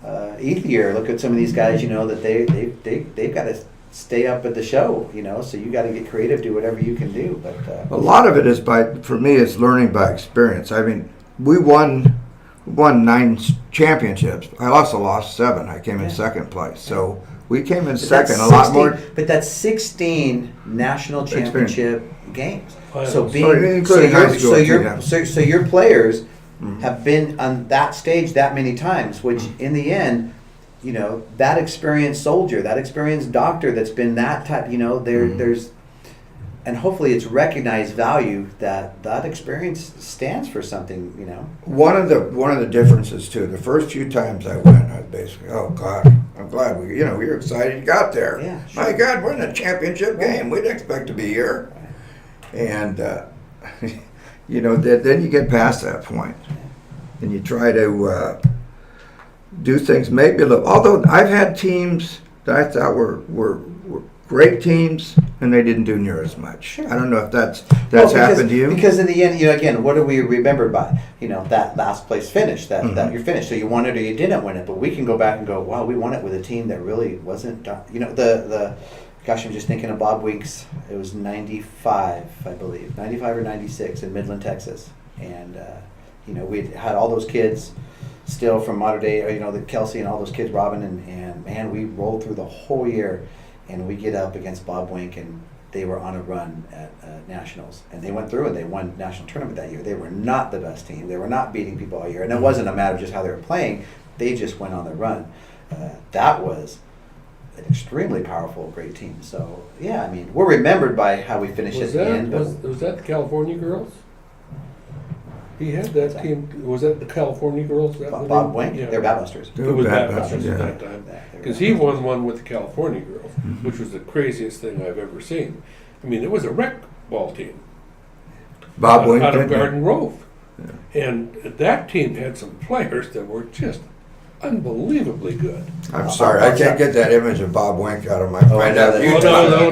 Ethier. Look at some of these guys. That they've got to stay up at the show. So you got to get creative, do whatever you can do. But A lot of it is for me, it's learning by experience. I mean, we won 9 championships. I also lost 7. I came in second place. So we came in second a lot more. But that's 16 national championship games. So including high school, so your players have been on that stage that many times, which in the end, that experienced soldier, that experienced doctor that's been that type, there's, and hopefully it's recognized value that experience stands for something, One of the differences too, the first few times I went, I was basically, oh God, I'm glad we were excited you got there. Yeah, sure. My God, we're in a championship game. We didn't expect to be here. And then you get past that point, and you try to do things maybe a little. Although I've had teams that I thought were great teams, and they didn't do near as much. Sure. I don't know if that's happened to you. Because in the end, again, what are we remembered by? That last place finish, that you're finished. So you won it or you didn't win it. But we can go back and go, wow, we won it with a team that really wasn't. Gosh, I'm just thinking of Bob Winks. It was 95, I believe, 95 or 96 in Midland, Texas, and we had all those kids still from modern day. The Kelsey and all those kids, Robin, and man, we rolled through the whole year. And we get up against Bob Wink, and they were on a run at nationals. And they went through and they won national tournament that year. They were not the best team. They were not beating people all year. And it wasn't a matter of just how they were playing. They just went on the run. That was an extremely powerful, great team. So, yeah, I mean, we're remembered by how we finished at the end. Was that the California girls? He had that team. Was that the California girls? Bob Wink? Yeah. They're Batbusters. It was Batbusters, Batbusters at that time. Because he won one with the California girls, which was the craziest thing I've ever seen. I mean, it was a rec ball team. Bob Wink out of Garden Grove. Yeah. And that team had some players that were just unbelievably good. I'm sorry, I can't get that image of Bob Wink out of my mind. No. Let's go there.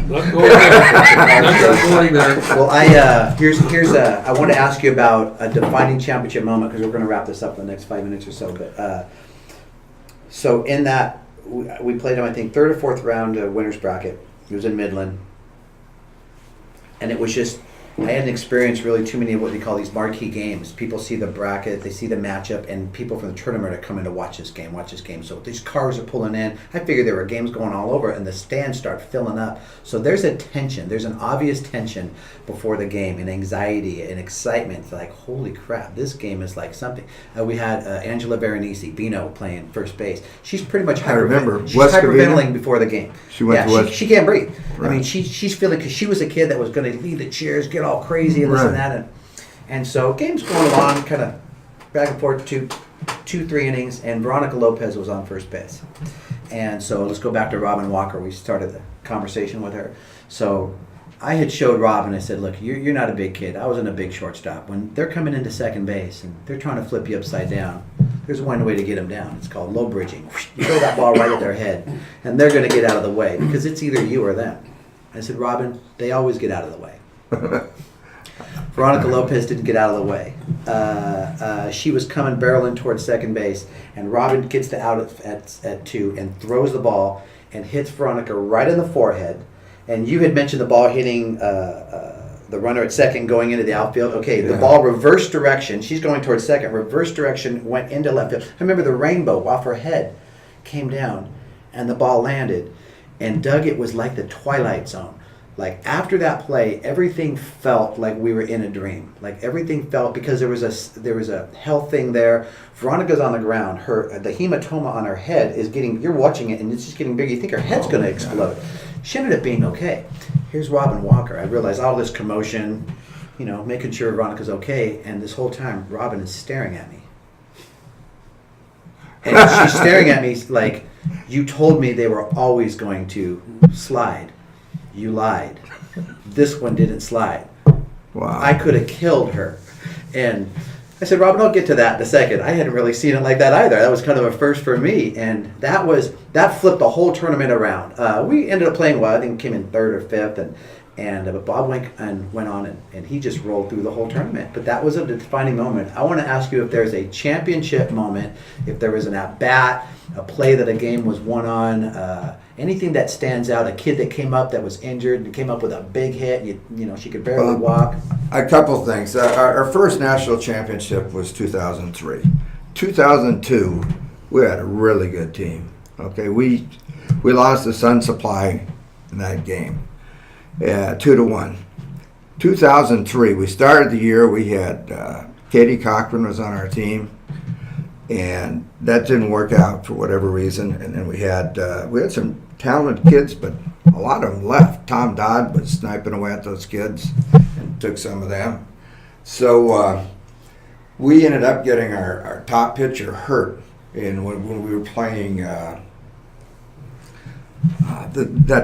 Let's go there. Well, I want to ask you about a defining championship moment, because we're going to wrap this up in the next 5 minutes or so. But so in that, we played them, I think, 3rd or 4th round winners bracket. It was in Midland, and it was just I hadn't experienced really too many of what they call these marquee games. People see the bracket, they see the matchup, and people from the tournament are coming to watch this game. So these cars are pulling in. I figured there were games going all over, and the stands start filling up. So there's a tension. There's an obvious tension before the game, and anxiety and excitement. It's like, holy crap, this game is like something. We had Angela Veronese, Bino, playing first base. She's pretty much hyperventilating before the game. She went to West. She can't breathe. Right. I mean, she's feeling, because she was a kid that was going to lead the cheers, get all crazy and this and that, and so game's going along, kind of back and forth, two, 3 innings, and Veronica Lopez was on first base. And so let's go back to Robin Walker. We started the conversation with her. So I had showed Robin, I said, look, you're not a big kid. I wasn't a big shortstop. When they're coming into second base and they're trying to flip you upside down, there's one way to get them down. It's called low bridging. You throw that ball right at their head, and they're going to get out of the way, because it's either you or them. I said, Robin, they always get out of the way. Veronica Lopez didn't get out of the way. She was coming barreling towards second base, and Robin gets the out at 2 and throws the ball and hits Veronica right in the forehead. And you had mentioned the ball hitting the runner at second going into the outfield. Okay, the ball reverse direction. She's going towards second. Reverse direction went into left field. I remember the rainbow off her head came down, and the ball landed. And Doug, it was like the Twilight Zone. Like, after that play, everything felt like we were in a dream. Like, everything felt, because there was a health thing there. Veronica's on the ground. The hematoma on her head is getting, you're watching it, and it's just getting bigger. You think her head's going to explode. She ended up being okay. Here's Robin Walker. I realized all this commotion, making sure Veronica's okay, and this whole time, Robin is staring at me. And she's staring at me like, you told me they were always going to slide. You lied. This one didn't slide. Wow. I could have killed her. And I said, Robin, I'll get to that in a second. I hadn't really seen it like that either. That was kind of a first for me. And that flipped the whole tournament around. We ended up playing well. I think we came in 3rd or 5th. But Bob went on and he just rolled through the whole tournament. But that was a defining moment. I want to ask you if there's a championship moment, if there was an at-bat, a play that a game was won on, anything that stands out, a kid that came up that was injured and came up with a big hit, she could barely walk. A couple things. Our first national championship was 2003. 2002, we had a really good team. Okay, we lost the Sun Supply in that game. 2-1. 2003, we started the year, we had Katie Cochran was on our team, and that didn't work out for whatever reason. And then we had some talented kids, but a lot of them left. Tom Dodd was sniping away at those kids and took some of them. So we ended up getting our top pitcher hurt when we were playing that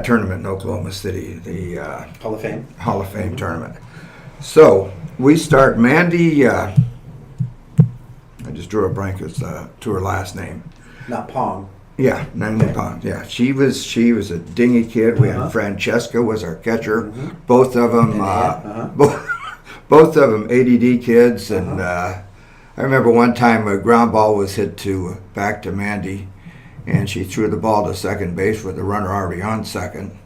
tournament in Oklahoma City, the Hall of Fame. Hall of Fame tournament. So we start Mandy. I just drew a blank as to her last name. Not Pong. Yeah, Nancy Pong. Yeah, she was a dingy kid. We had Francesca was our catcher. Mm-hmm. Both of them, both of them ADD kids. And I remember one time a ground ball was hit back to Mandy, and she threw the ball to second base with the runner already on second.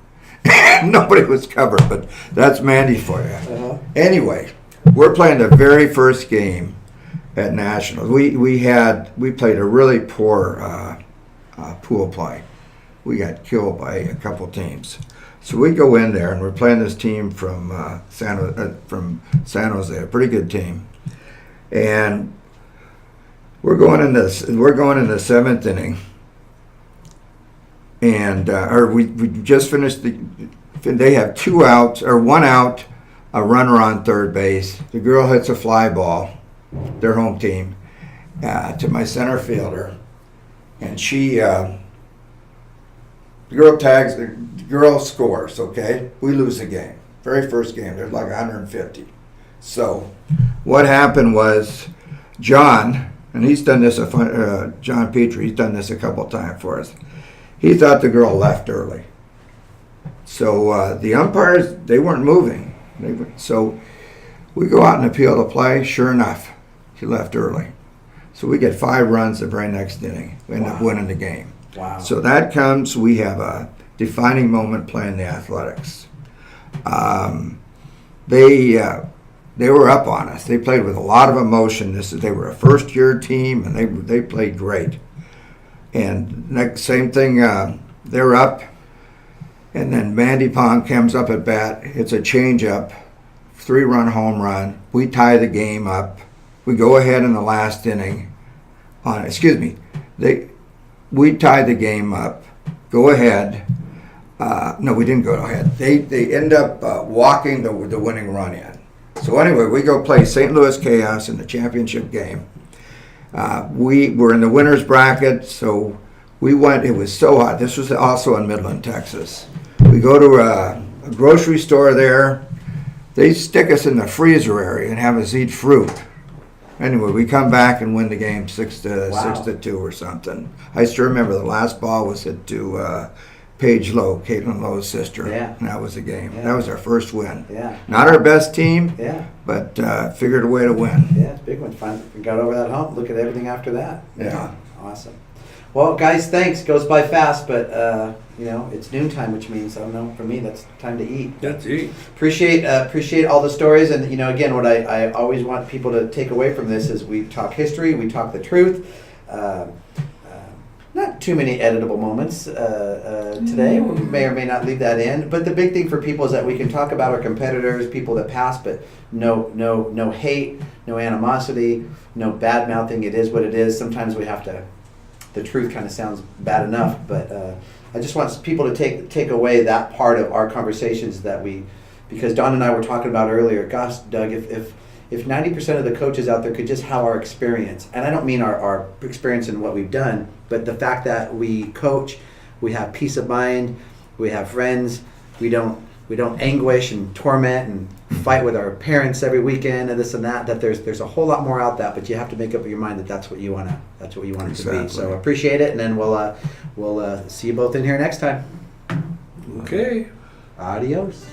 Nobody was covered, but that's Mandy for you. Anyway, we're playing the very first game at Nationals. We played a really poor pool play. We got killed by a couple teams. So we go in there and we're playing this team from San Jose, a pretty good team, and we're going in the 7th inning. And we just finished they have 2 outs, or 1 out, a runner on third base. The girl hits a fly ball, their home team, to my center fielder. And the girl scores, okay? We lose the game. Very first game, there's like 150. So what happened was John, and he's done this, John Petrie, he's done this a couple of times for us. He thought the girl left early. So the umpires, they weren't moving. So we go out and appeal the play. Sure enough, she left early. So we get 5 runs the very next inning. We end up winning the game. Wow. So that comes, we have a defining moment playing the Athletics. they were up on us. They played with a lot of emotion. They were a first-year team, and they played great. And next, same thing, they're up, and then Mandy Pond comes up at bat. It's a change-up, 3-run home run. We tie the game up. We go ahead in the last inning. We tied the game up. Go ahead. No, we didn't go ahead. They end up walking the winning run in. So anyway, we go play St. Louis Chaos in the championship game. We were in the winner's bracket, so we went. It was so hot. This was also in Midland, Texas. We go to a grocery store there. They stick us in the freezer area and have us eat fruit. Anyway, we come back and win the game 6-2 or something. I still remember the last ball was hit to Paige Lowe, Caitlin Lowe's sister. Yeah. And that was the game. Yeah. That was our first win. Yeah. Not our best team, Yeah. but figured a way to win. Yeah, it's a big one. Finally got over that hump. Look at everything after that. Yeah. Awesome. Well, guys, thanks. Goes by fast, but it's noontime, which means, I don't know, for me, that's time to eat. That's it. Appreciate all the stories, and again, what I always want people to take away from this is we talk history, we talk the truth. Not too many editable moments today. We may or may not leave that in, but the big thing for people is that we can talk about our competitors, people that pass, but no hate, no animosity, no bad mouthing. It is what it is. Sometimes we have to. The truth kind of sounds bad enough, but I just want people to take away that part of our conversations because Don and I were talking about earlier. Gosh, Doug, if 90% of the coaches out there could just have our experience, and I don't mean our experience in what we've done, but the fact that we coach, we have peace of mind, we have friends, we don't anguish and torment and fight with our parents every weekend and this and that. That there's a whole lot more out that, but you have to make up your mind that that's what you want it to be. So appreciate it, and then we'll see you both in here next time. Okay. Adios.